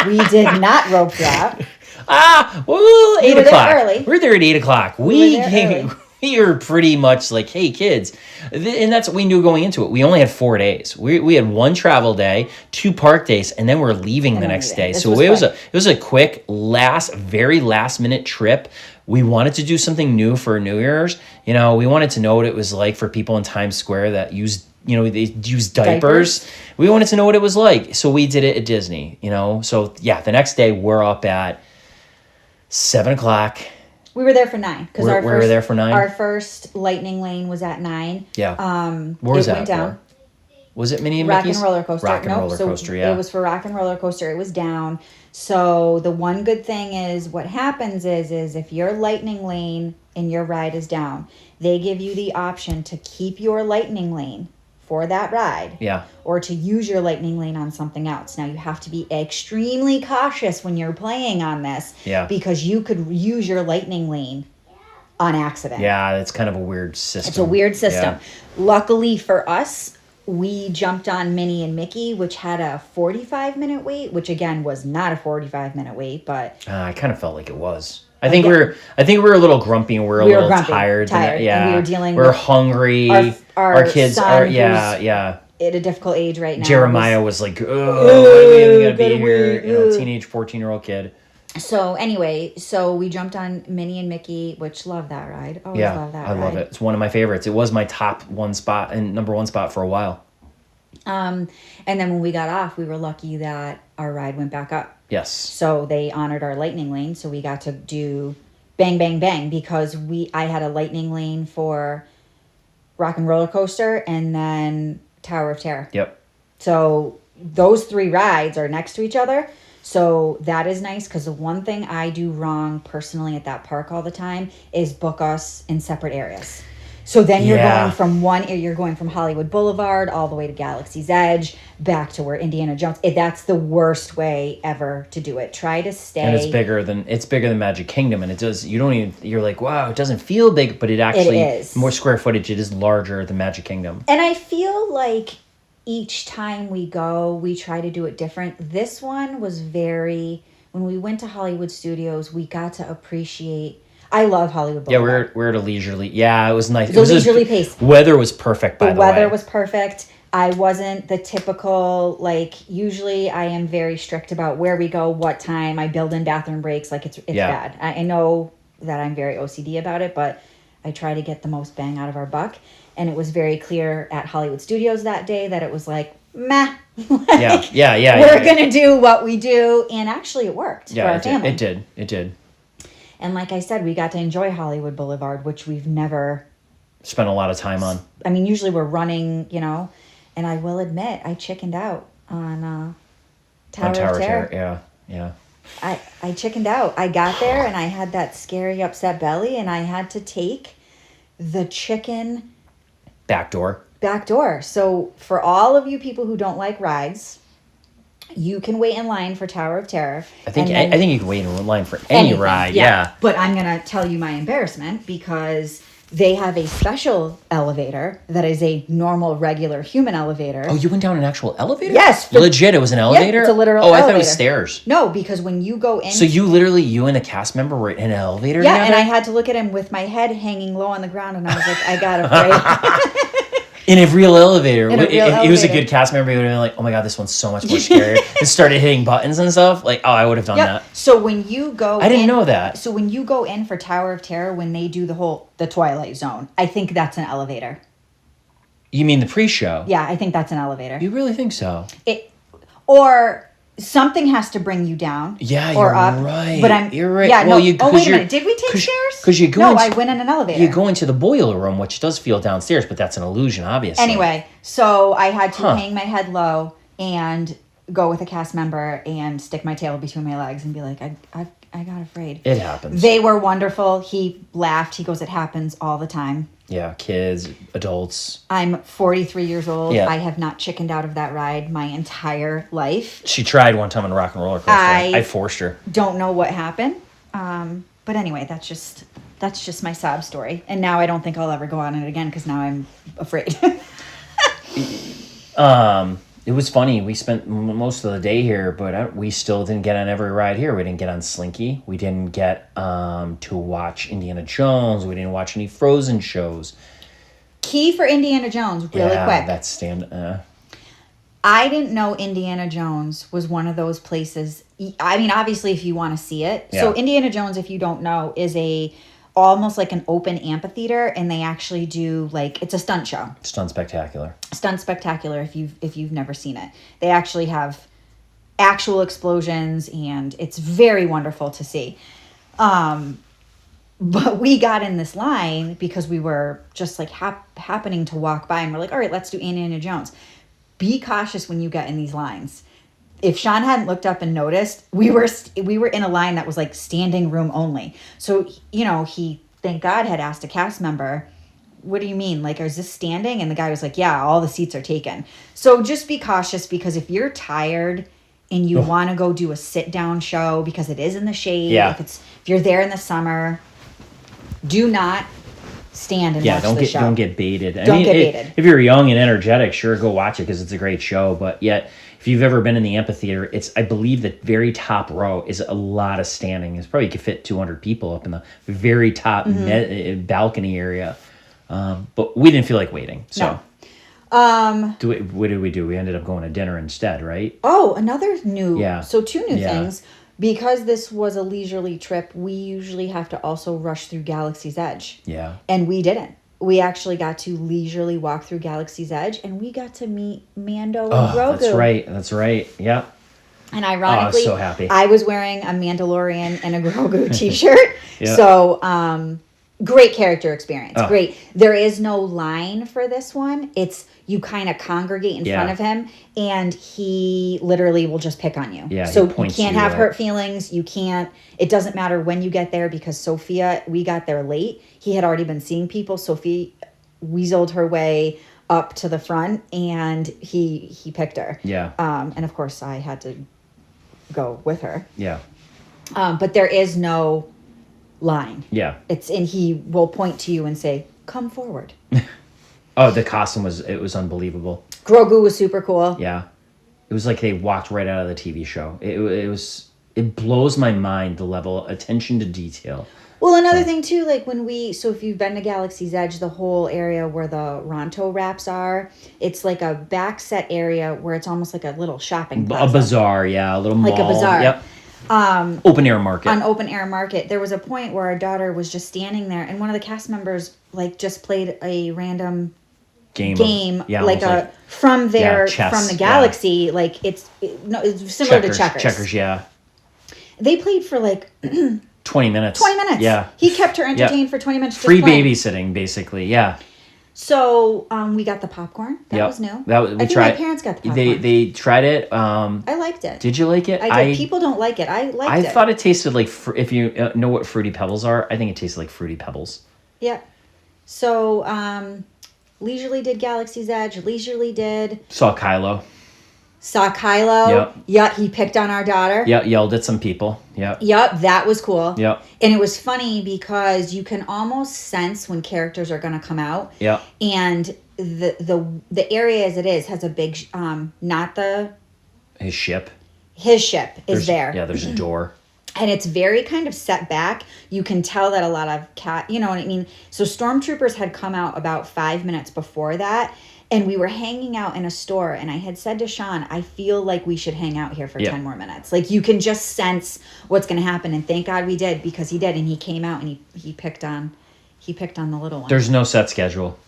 We did not rope drop. Well, 8 were there o'clock. early. We were there at 8 o'clock. were there early. We were pretty much like, hey, kids. And that's what we knew going into it. We only had 4 days. We had 1 travel day, 2 park days, and then we're leaving the then next leaving. day. This So was it quick. was a quick, very last minute trip. We wanted to do something new for New Year's. We wanted to know what it was like for people in Times Square that used, they use diapers. We wanted to know what it was like. So we did it at Disney, So yeah, the next day we're up at 7 o'clock. We were there for 9 because We our were first there for 9? Our first lightning lane was at 9. Yeah. Where was it that went down. for? Was it Minnie and Rock Mickey's? and roller coaster. Rock and Nope, roller so coaster, yeah. It was for rock and roller coaster. It was down. So the one good thing is what happens is if your lightning lane and your ride is down, they give you the option to keep your lightning lane for that ride. Yeah. Or to use your lightning lane on something else. Now you have to be extremely cautious when you're playing on this. Yeah. Because you could use your lightning lane on accident. Yeah, it's kind of a weird system. It's a weird system. Yeah. Luckily for us, we jumped on Minnie and Mickey, which had a 45-minute wait, which again was not a 45-minute wait, but I kind of felt like it was. I think we were a little grumpy and we were a We were little grumpy, tired. and Yeah. we were dealing We were with hungry. our kids son are who's yeah. at a difficult age right now. Jeremiah was like, "Oh, why do we even gotta gotta be here?" wait, Teenage 14-year-old kid. So anyway, we jumped on Minnie and Mickey, which love that ride. Always Yeah, love that I ride. love it. It's one of my favorites. It was my top 1 spot and number 1 spot for a while. And then when we got off, we were lucky that our ride went back up. Yes. So they honored our lightning lane, so we got to do Bang Bang Bang because I had a lightning lane for Rock and Roller Coaster and then Tower of Terror. Yep. So those 3 rides are next to each other. So that is nice because the one thing I do wrong personally at that park all the time is book us in separate areas. So then you're Yeah. you're going from Hollywood Boulevard all the way to Galaxy's Edge, back to where Indiana Jones. That's the worst way ever to do it. Try to stay. And it's bigger than Magic Kingdom, and it does. You're like, wow, it doesn't feel big, but it actually is. more square footage. It is larger than Magic Kingdom. And I feel like each time we go, we try to do it different. This one was when we went to Hollywood Studios, we got to appreciate. I love Hollywood Yeah, Boulevard. we're at a leisurely. Yeah, it was nice. It was a leisurely pace. Weather was perfect. By the way, weather was perfect. I wasn't the typical, like, usually I am very strict about where we go, what time. I build in bathroom breaks. Like, it's Yeah. bad. I know that I'm very OCD about it, but I try to get the most bang out of our buck. And it was very clear at Hollywood Studios that day that it was like, meh. Like, Yeah. We're going to do what we do. And actually, it worked for our it family. did. It did. And like I said, we got to enjoy Hollywood Boulevard, which we've never... Spent a lot of time on. I mean, usually we're running, you know, and I will admit, I chickened out on Tower of Terror. Yeah. I chickened out. I got there and I had that scary upset belly and I had to take the chicken Back door. So for all of you people who don't like rides, you can wait in line for Tower of Terror. I think you can wait in line for any anything, ride. Yeah. But I'm going to tell you my embarrassment because they have a special elevator that is a normal, regular human elevator. Oh, you went down an actual elevator? Yes. Legit, it was an elevator? it's a literal I thought it elevator. was stairs. No, because when you go in... So you and the cast member were in an elevator Yeah, together? and I had to look at him with my head hanging low on the ground, and I was like, I got afraid. In a real elevator. In a real If he was a elevator. good cast member, he would have been like, oh my God, this one's so much more scary. And started hitting buttons and stuff. Like, oh, I would have done that. So when you go I didn't know that. So when you go in for Tower of Terror, when they do the Twilight Zone, I think that's an elevator. You mean the pre-show? Yeah, I think that's an elevator. You really think so? Or something has to bring you down. Yeah, or you're up. right. But You're right. Yeah, Well, no. you- Oh, 'cause wait a you're- minute. Did we take 'cause- stairs? 'cause you go No, into- I went in an elevator. You go into the boiler room, which does feel downstairs, but that's an illusion, obviously. Anyway, so I had to Huh. hang my head low and go with a cast member and stick my tail between my legs and be like, I got afraid. It happens. They were wonderful. He laughed. He goes, it happens all the time. Yeah, kids, adults. I'm 43 years old. Yeah. I have not chickened out of that ride my entire life. She tried one time on a rock and roller coaster. I forced her. Don't know what happened. But anyway, that's just my sob story. And now I don't think I'll ever go on it again because now I'm afraid. It was funny. We spent most of the day here, but we still didn't get on every ride here. We didn't get on Slinky. We didn't get to watch Indiana Jones. We didn't watch any Frozen shows. Key for Indiana Jones, really quick. That's I didn't know Indiana Jones was one of those places. I mean, obviously, if you want to see it. Yeah. So Indiana Jones, if you don't know, is almost like an open amphitheater, and they actually do it's a stunt show. Stunt spectacular. Stunt spectacular if you've never seen it. They actually have actual explosions, and it's very wonderful to see. But we got in this line because we were just happening to walk by, and we're like, all right, let's do Indiana Jones. Be cautious when you get in these lines. If Sean hadn't looked up and noticed, we were in a line that was standing room only. So, he, thank God, had asked a cast member, what do you mean? Is this standing? And the guy was like, yeah, all the seats are taken. So just be cautious, because if you're tired and you want to go do a sit down show because it is in the shade, if you're there in the summer, do not stand and watch the show. Don't get baited. Don't get baited. If you're young and energetic, sure, go watch it because it's a great show. But yet, if you've ever been in the amphitheater, I believe the very top row is a lot of standing. It's probably could fit 200 people up in the very top balcony area. But we didn't feel like waiting. So, what did we do? We ended up going to dinner instead, right? Oh, another new. Yeah. So two new things. Because this was a leisurely trip, we usually have to also rush through Galaxy's Edge. Yeah. And we didn't. We actually got to leisurely walk through Galaxy's Edge, and we got to meet Mando and Grogu. That's right. Yeah. And ironically, I was so happy. I was wearing a Mandalorian and a Grogu t-shirt. Yeah. So, great character experience. Oh. Great. There is no line for this one. It's you kind of congregate in front of him, and he literally will just pick on you. Yeah, so he points you can't you have out. hurt feelings. You can't. It doesn't matter when you get there, because Sophia, we got there late. He had already been seeing people. Sophie weaseled her way up to the front, and he picked her. Yeah. And of course, I had to go with her. Yeah. But there is no line. Yeah. And he will point to you and say, "Come forward." Oh, the costume was unbelievable. Grogu was super cool. Yeah. It was like they walked right out of the TV show. It was it blows my mind, the level of attention to detail. Well, another thing too, like so if you've been to Galaxy's Edge, the whole area where the Ronto wraps are, it's like a back set area where it's almost like a little shopping A plaza. bazaar, yeah, a little mall. Like a bazaar. Yep. Open air market. On open air market. There was a point where our daughter was just standing there, and one of the cast members like just played a random game yeah, like almost from their chess, from the galaxy. Like it's similar to checkers. Checkers, yeah. They played for like 20 minutes. 20 minutes. Yeah. He kept her entertained for 20 minutes. Just Free playing. babysitting, basically. Yeah. So we got the popcorn. That was new. I think my parents got the popcorn. They tried it. I liked it. Did you like it? I did. People don't like it. I liked it. I thought it tasted like, if you know what Fruity Pebbles are, I think it tasted like Fruity Pebbles. Yeah. So Leisurely did Galaxy's Edge. Leisurely did. Saw Kylo. Saw Kylo. Yep. Yeah, he picked on our daughter. Yeah, yelled at some people. Yep. Yep, that was cool. Yep. And it was funny because you can almost sense when characters are going to come out. Yep. And the area as it is has a big His ship. His ship is there. Yeah, there's a door. And it's very kind of set back. You can tell that a lot of you know what I mean? So stormtroopers had come out about 5 minutes before that. And we were hanging out in a store. And I had said to Sean, I feel like we should hang out here for 10 more minutes. Like you can just sense what's going to happen. And thank God we did, because he did. And he came out and he picked on the little one. There's no set schedule.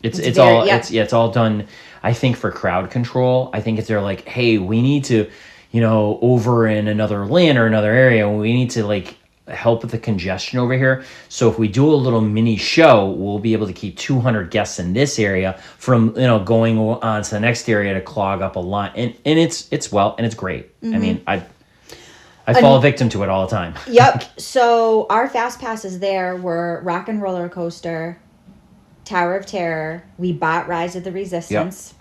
It's all done, I think, for crowd control. I think they're like, hey, we need to, over in another land or another area, we need to like help with the congestion over here. So if we do a little mini show, we'll be able to keep 200 guests in this area from going on to the next area to clog up a line. And it's great. Mm-hmm. I mean, I fall victim to it all the time. Yep. So our fast passes there were Rock and Roller Coaster, Tower of Terror. We bought Rise of the Resistance.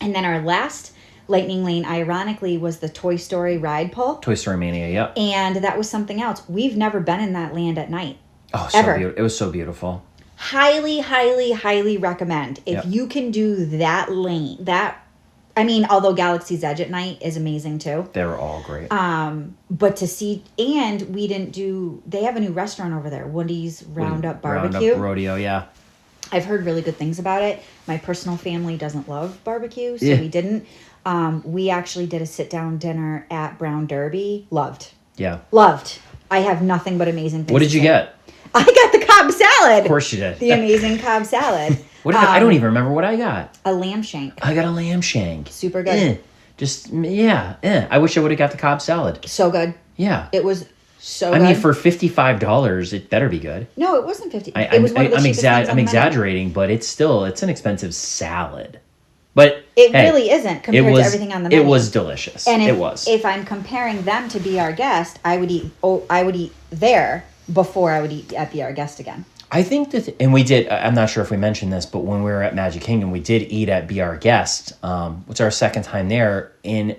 Yep. And then our last Lightning Lane, ironically, was the Toy Story ride pull. Toy Story Mania, yep. And that was something else. We've never been in that land at night. Oh, so beautiful. It was so beautiful. Highly, highly, highly recommend. If you can do that lane, although Galaxy's Edge at night is amazing too. They were all great. But to see, and they have a new restaurant over there, Woody's Roundup Barbecue. Roundup Rodeo, yeah. I've heard really good things about it. My personal family doesn't love barbecue, so we didn't. We actually did a sit-down dinner at Brown Derby. Loved. Yeah. Loved. I have nothing but amazing things. What did you get? I got the Cobb salad. Of course you did. The amazing Cobb salad. I don't even remember what I got. A lamb shank. I got a lamb shank. Super good. I wish I would have got the Cobb salad. So good. Yeah. It was so good. I mean, for $55, it better be good. No, it wasn't $50. It was one of the cheapest things on the menu. Exaggerating, but it's an expensive salad. But it really isn't compared to everything on the menu. It was delicious. And it was. If I'm comparing them to Be Our Guest, I would eat there before I would eat at Be Our Guest again. I think that, and we did, I'm not sure if we mentioned this, but when we were at Magic Kingdom, we did eat at Be Our Guest, which is our second time there. And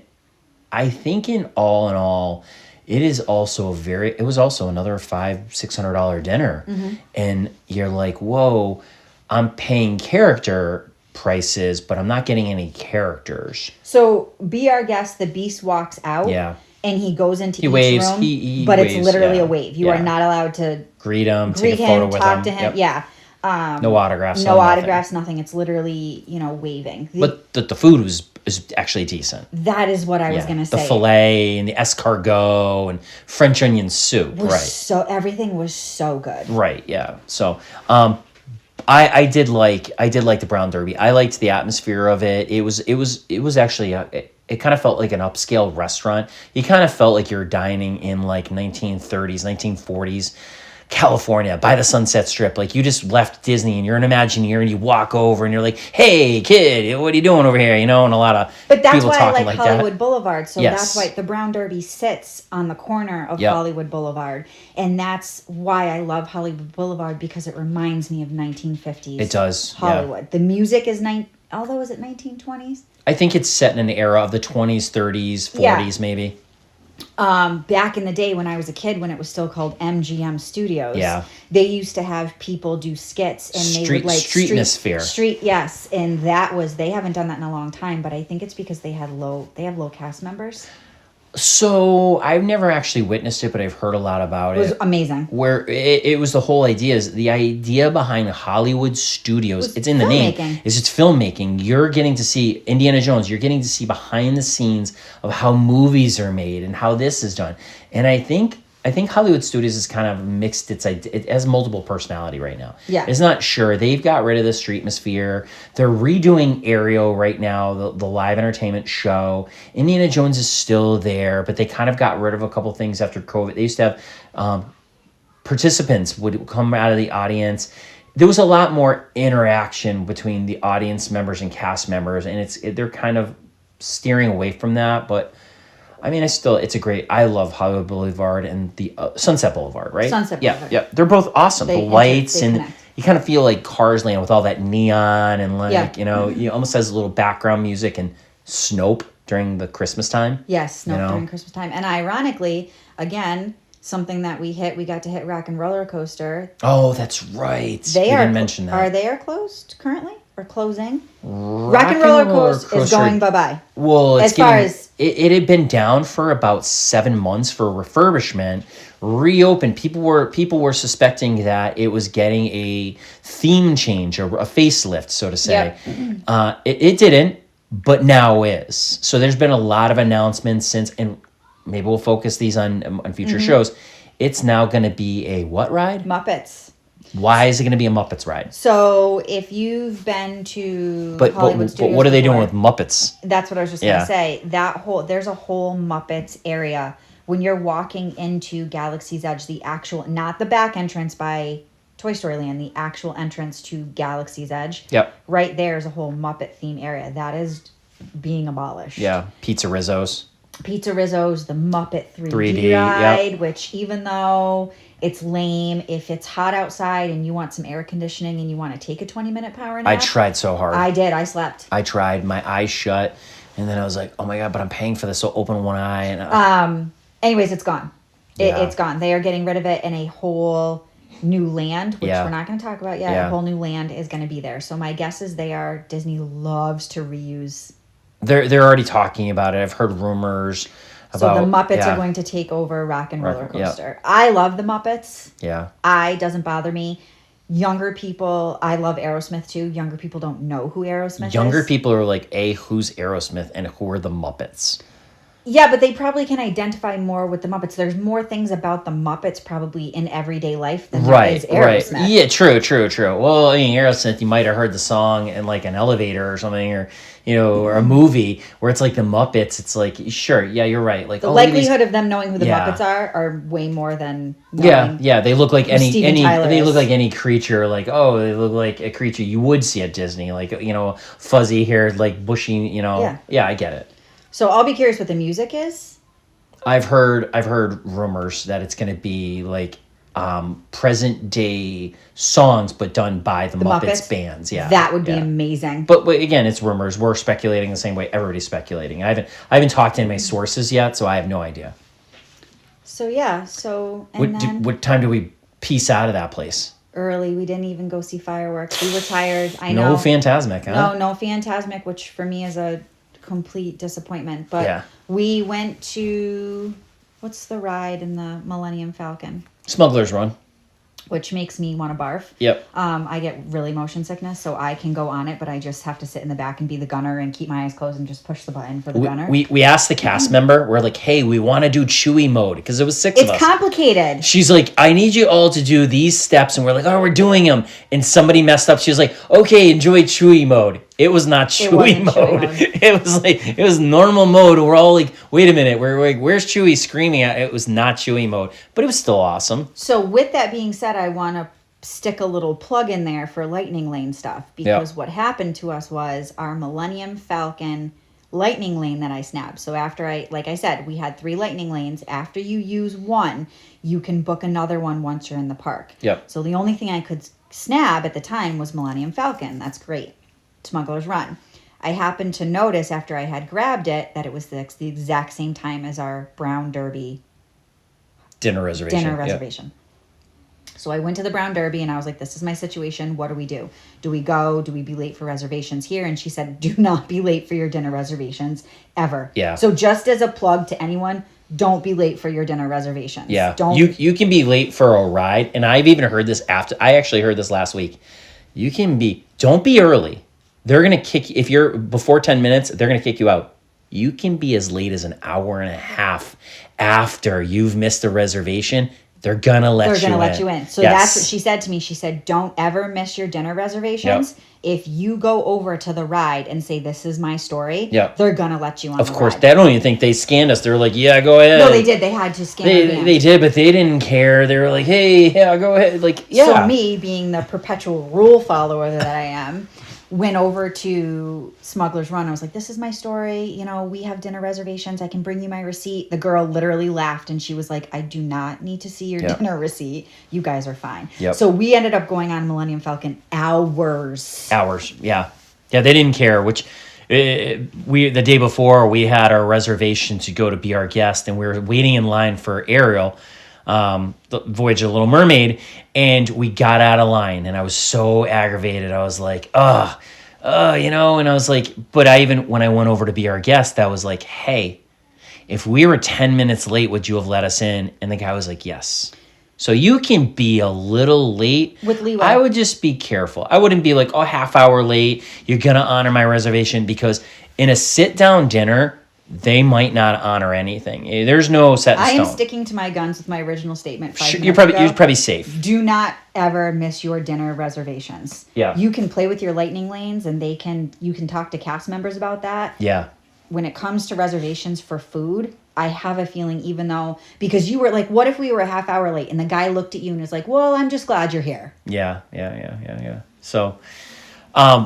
I think in all, it was also another $500-$600 dinner. Mm-hmm. And you're like, whoa, I'm paying character prices, but I'm not getting any characters. So Be Our Guest, the Beast walks out. Yeah. And he goes into each waves, room, he but waves, it's literally a wave. You are not allowed to greet him, take a photo with him, talk to him. Yep. Yeah. No autographs. No autographs. Nothing. It's literally waving. But the food is actually decent. That is what I was going to say. The filet and the escargot and French onion soup. Right. So everything was so good. Right. Yeah. So, I did like the Brown Derby. I liked the atmosphere of it. It was actually it kind of felt like an upscale restaurant. You kind of felt like you're dining in like 1930s, 1940s California by the Sunset Strip. Like you just left Disney and you're an Imagineer and you walk over and you're like, "Hey kid, what are you doing over here?" And a lot of But that's people why I talking like like Hollywood that. Boulevard. So Yes. that's why the Brown Derby sits on the corner of Hollywood Boulevard. And that's why I love Hollywood Boulevard, because it reminds me of 1950s. It does. Hollywood. Yeah. The music is although is it 1920s? I think it's set in an era of the 20s, 30s, 40s maybe. Back in the day when I was a kid, when it was still called MGM Studios, they used to have people do skits, and they would like street, yes, and they haven't done that in a long time, but I think it's because they have low cast members. So I've never actually witnessed it, but I've heard a lot about It was it. amazing. Where it was the whole idea is the idea behind Hollywood Studios. Was It's in the name. filmmaking. Is it's filmmaking. You're getting to see Indiana Jones. You're getting to see behind the scenes of how movies are made and how this is done. And I think Hollywood Studios has kind of mixed its idea. It has multiple personality right now. Yeah. It's not sure. They've got rid of the Streetmosphere. They're redoing Aerial right now, the live entertainment show. Indiana Jones is still there, but they kind of got rid of a couple things after COVID. They used to have participants would come out of the audience. There was a lot more interaction between the audience members and cast members, and they're kind of steering away from that, but I mean, I love Hollywood Boulevard and the Sunset Boulevard, right? Sunset Boulevard. Yeah. They're both awesome. They The lights they and connect. you kind of feel like Cars Land with all that neon and like, Yeah. you almost has a little background music and Snope during the Christmas time. Yes, no, You know? during Christmas time. And ironically, again, something that we got to hit Rock and Roller Coaster. Oh, that's right. They We are didn't mention that. Are they closed currently or closing? Rock and Roller Coaster is going bye-bye. Well, As far as it had been down for about 7 months for refurbishment, reopened. People were suspecting that it was getting a theme change or a facelift, so to say. Yep. It didn't, but now is. So there's been a lot of announcements since, and maybe we'll focus these on future shows. It's now going to be a what ride? Muppets. Why is it going to be a Muppets ride? So if you've been to But Hollywood Studios what are they doing before, with Muppets? That's what I was just Yeah. gonna say. There's a whole Muppets area when you're walking into Galaxy's Edge, the actual, not the back entrance by Toy Story Land, the actual entrance to Galaxy's Edge. Yep. Right there is a whole Muppet theme area that is being abolished. Yeah, Pizza Rizzo's. Pizza Rizzo's, the Muppet 3D, 3D, yep. ride, which even though it's lame, if it's hot outside and you want some air conditioning and you want to take a 20-minute power nap. I tried so hard. I did. I slept. I tried. My eyes shut, and then I was like, "Oh my god!" But I'm paying for this, so open one eye. And Anyways, it's gone. Yeah. It's gone. They are getting rid of it, and a whole new land, which Yeah. we're not going to talk about yet. Yeah. A whole new land is going to be there. So my guess is Disney loves to reuse. they're already talking about it. I've heard rumors So about the Muppets yeah, are going to take over Rock and Roller yeah. Coaster. I love the Muppets. Yeah, Doesn't bother me. Younger people, I love Aerosmith too. Younger people don't know who Aerosmith younger is. people are like, who's Aerosmith and who are the Muppets?" Yeah, but they probably can identify more with the Muppets. There's more things about the Muppets probably in everyday life than there is Aerosmith. Yeah, true. Well, I mean, Aerosmith, you might have heard the song in like an elevator or something, or or a movie where it's like the Muppets. It's like, sure, yeah, you're right. Like The look at these- likelihood of them knowing who the Yeah. Muppets are way more than knowing. Yeah, they look like any Steven Tyler they is. look like any creature. Like, oh, they look like a creature you would see at Disney. Like, fuzzy haired, like bushy. Yeah, I get it. So I'll be curious what the music is. I've heard rumors that it's going to be like present day songs, but done by the Muppets bands. Yeah, That would be yeah. amazing. But again, it's rumors. We're speculating the same way everybody's speculating. I haven't talked to any of my sources yet, so I have no idea. So yeah, and then What time do we peace out of that place? early, we didn't even go see fireworks. We were tired. I know. No Phantasmic, huh? No Phantasmic, which for me is a complete disappointment. But Yeah. we went to, what's the ride in the Millennium Falcon? Smuggler's Run. Which makes me want to barf. Yep. I get really motion sickness, so I can go on it, but I just have to sit in the back and be the gunner and keep my eyes closed and just push the button for the gunner. We asked the cast member, we're like, hey, we want to do Chewy mode because it was 6 of It's us. complicated. She's like, I need you all to do these steps. And we're like, oh, we're doing them. And somebody messed up. She was like, okay, enjoy Chewy mode. It was not Chewy wasn't Chewy mode. mode. It was normal mode. We're all like, wait a minute. We're like, where's Chewy screaming at? It was not Chewy mode. But it was still awesome. So with that being said, I want to stick a little plug in there for Lightning Lane stuff because what happened to us was our Millennium Falcon Lightning Lane that I snapped. So after like I said, we had 3 Lightning Lanes. After you use one, you can book another one once you're in the park. Yep. So the only thing I could snab at the time was Millennium Falcon. That's great. Smuggler's Run. I happened to notice after I had grabbed it that it was the exact same time as our Brown Derby Dinner reservation. dinner Yep. reservation. So I went to the Brown Derby and I was like, this is my situation. What do we do? Do we go? Do we be late for reservations here? And she said, do not be late for your dinner reservations ever. Yeah. So just as a plug to anyone, don't be late for your dinner reservations. Yeah. Don't. You can be late for a ride. And I've even heard this I actually heard this last week. Don't be early. They're going to kick you. If you're before 10 minutes, they're going to kick you out. You can be as late as an hour and a half after you've missed a reservation. They're going to let you in. So that's what she said to me. She said, don't ever miss your dinner reservations. Yep. If you go over to the ride and say, this is my story, Yep. they're going to let you on Of the course, ride. I don't even think they scanned us. They were like, yeah, go ahead. No, they did. They had to scan our van. They did, but they didn't care. They were like, hey, yeah, go ahead. Like, yeah. So me, being the perpetual rule follower that I am, went over to Smuggler's Run. I was like, this is my story. You know, we have dinner reservations. I can bring you my receipt. The girl literally laughed and she was like, I do not need to see your dinner receipt. You guys are fine. Yep. So we ended up going on Millennium Falcon hours. Yeah. Yeah, they didn't care, which the day before we had our reservation to go to be our guest and we were waiting in line for Ariel, the Voyage of the Little Mermaid, and we got out of line and I was so aggravated. I was like, you know, and I was like, but when I went over to be our guest, that was like, hey, if we were 10 minutes late, would you have let us in? And the guy was like, yes. So you can be a little late. With leeway. I would just be careful. I wouldn't be like, half hour late. You're going to honor my reservation, because in a sit-down dinner, they might not honor anything. There's no set in stone. I am sticking to my guns with my original statement. You're probably safe. Do not ever miss your dinner reservations. Yeah. You can play with your lightning lanes and you can talk to cast members about that. Yeah. When it comes to reservations for food, I have a feeling, because you were like, what if we were a half hour late? And the guy looked at you and was like, well, I'm just glad you're here. Yeah. So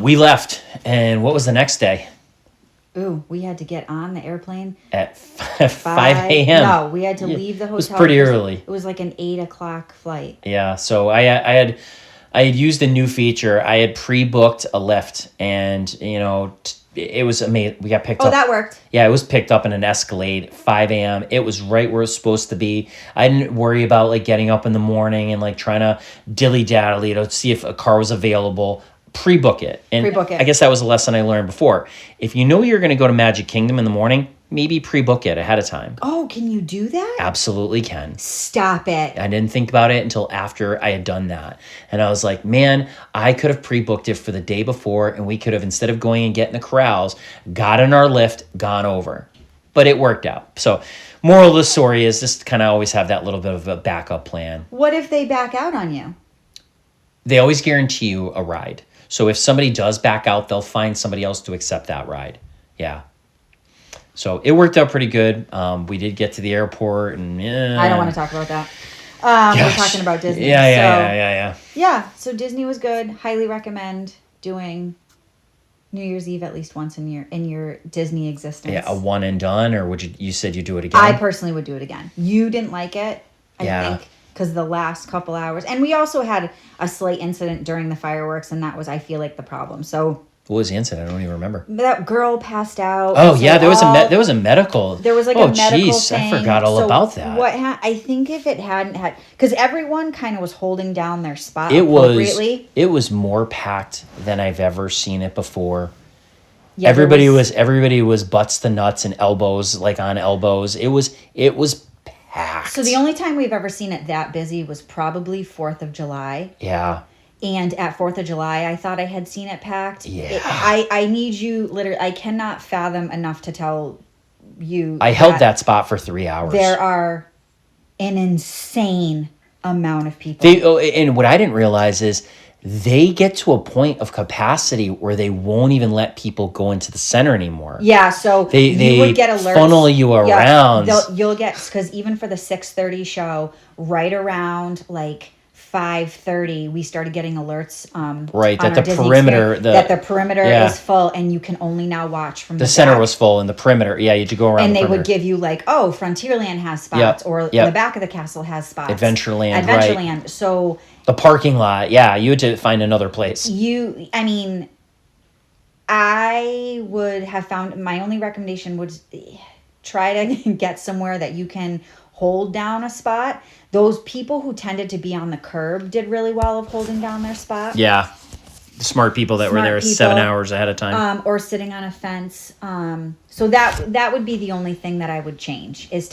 we left. And what was the next day? Ooh, we had to get on the airplane At 5 a.m. No, we had to leave the hotel. It was pretty early. It was like an 8 o'clock flight. Yeah, so I had used a new feature. I had pre-booked a lift, and it was amazing. We got picked up. Oh, that worked. Yeah, it was picked up in an Escalade, 5 a.m. It was right where it was supposed to be. I didn't worry about like getting up in the morning and like trying to dilly-dally to see if a car was available. Pre-book it. And Pre-book it. I guess that was a lesson I learned before. If you know you're going to go to Magic Kingdom in the morning, maybe pre-book it ahead of time. Oh, can you do that? Absolutely can. Stop it. I didn't think about it until after I had done that. And I was like, man, I could have pre-booked it for the day before, and we could have, instead of going and getting the corrals, got in our lift, gone over. But it worked out. So moral of the story is just kind of always have that little bit of a backup plan. What if they back out on you? They always guarantee you a ride. So if somebody does back out, they'll find somebody else to accept that ride. Yeah. So it worked out pretty good. We did get to the airport, and I don't want to talk about that. We're talking about Disney. Yeah. So Disney was good. Highly recommend doing New Year's Eve at least once in your Disney existence. Yeah, a one and done, or would you said you'd do it again? I personally would do it again. You didn't like it, I think, because the last couple hours. And we also had a slight incident during the fireworks, and that was, I feel like, the problem. So what was the incident? I don't even remember. that girl passed out. Oh, So yeah, there was a medical. There was like a medical thing. I forgot all about that. I think if it hadn't had, because everyone kind of was holding down their spot It appropriately. it was more packed than I've ever seen it before. Yeah, everybody was butts to nuts and elbows, like on elbows. It was packed. So the only time we've ever seen it that busy was probably 4th of July. Yeah. And at 4th of July, I thought I had seen it packed. Yeah. I need you, literally, I cannot fathom enough to tell you. I held that spot for 3 hours. There are an insane amount of people. And what I didn't realize is they get to a point of capacity where they won't even let people go into the center anymore. Yeah, so they would get alerts. funnel you around. You'll get, because even for the 6:30 show, right around like 5:30, we started getting alerts. Right, on that our the Disney perimeter, experience, that the perimeter is full, and you can only now watch from the center back. was full and the perimeter. Yeah, you had to go around. And the they perimeter. would give you like, oh, Frontierland has spots, or the back of the castle has spots. Adventureland, right. So the parking lot, you had to find another place. I would have found, my only recommendation would try to get somewhere that you can hold down a spot. Those people who tended to be on the curb did really well of holding down their spot. Yeah. The smart people that were Smart there people. 7 hours ahead of time. Or sitting on a fence. So that would be the only thing that I would change is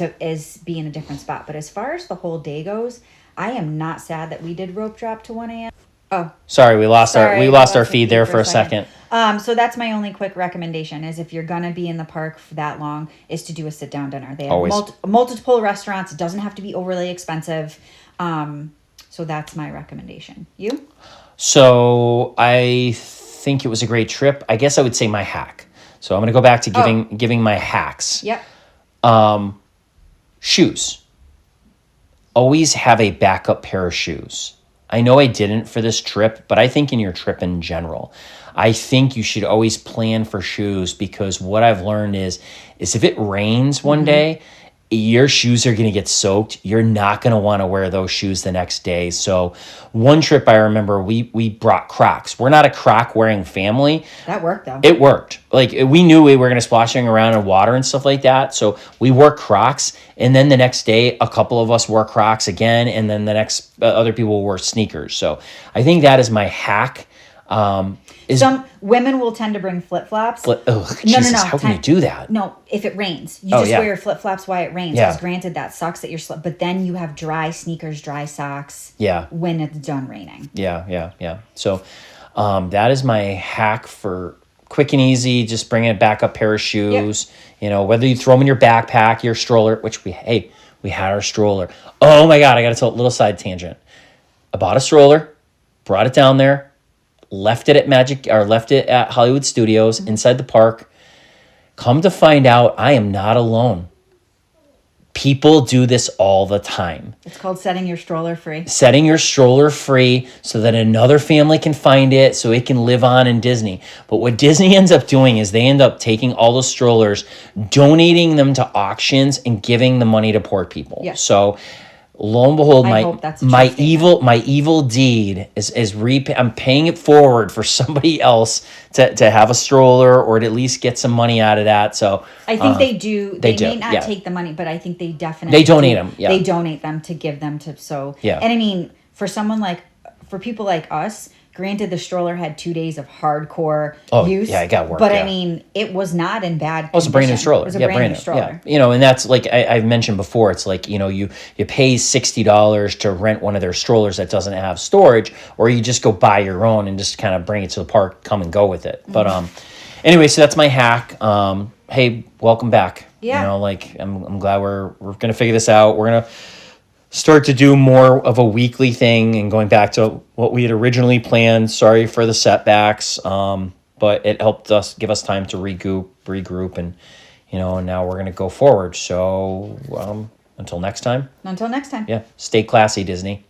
be in a different spot. But as far as the whole day goes, I am not sad that we did rope drop to 1 a.m. Oh, Sorry, we lost sorry, our feed there for a second. So that's my only quick recommendation is if you're gonna be in the park for that long, is to do a sit down dinner. They have Always. multiple restaurants. It doesn't have to be overly expensive. So that's my recommendation. You? So I think it was a great trip. I guess I would say my hack. So I'm going to go back to giving my hacks. Yep. Shoes. Always have a backup pair of shoes. I know I didn't for this trip, but I think in your trip in general, I think you should always plan for shoes because what I've learned is if it rains one day, your shoes are going to get soaked. You're not going to want to wear those shoes the next day. So one trip I remember we brought Crocs. We're not a Croc wearing family. That worked though. It worked. Like we knew we were going to splashing around in water and stuff like that. So we wore Crocs, and then the next day a couple of us wore Crocs again, and then the next other people wore sneakers. So I think that is my hack. Some women will tend to bring flip flops. Jesus, how can you do that? No, if it rains, you just wear your flip flops while it rains. Yeah. Because granted, that sucks that you're but then you have dry sneakers, dry socks. Yeah. When it's done raining. Yeah. So that is my hack for quick and easy. Just bring a backup pair of shoes. Yep. You know, whether you throw them in your backpack, your stroller, which we had our stroller. Oh my God, I got to tell a little side tangent. I bought a stroller, brought it down there. Left it at Hollywood Studios inside the park. Come to find out, I am not alone. People do this all the time. It's called setting your stroller free. Setting your stroller free so that another family can find it so it can live on in Disney. But what Disney ends up doing is they end up taking all those strollers, donating them to auctions, and giving the money to poor people. Yes. So lo and behold, my evil deed is I'm paying it forward for somebody else to have a stroller or to at least get some money out of that. So I think they do. They may not take the money, but I think they definitely donate them. Yeah. They donate them to give them to Yeah. And I mean, for people like us, granted the stroller had 2 days of hardcore use. Yeah, it got work. But I mean, it was not in bad condition. It was a brand new stroller. It was a brand new stroller. Yeah. You know, and that's like I've mentioned before, it's like, you know, you pay $60 to rent one of their strollers that doesn't have storage, or you just go buy your own and just kind of bring it to the park, come and go with it. But anyway, so that's my hack. Hey, welcome back. Yeah. You know, like I'm glad we're gonna figure this out. We're gonna start to do more of a weekly thing and going back to what we had originally planned. Sorry for the setbacks, but it helped us give us time to regroup, and you know, and now we're going to go forward. So until next time. Yeah, stay classy, Disney.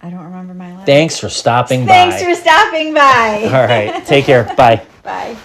I don't remember my last. Thanks for stopping by. Thanks for stopping by. All right, take care. Bye. Bye.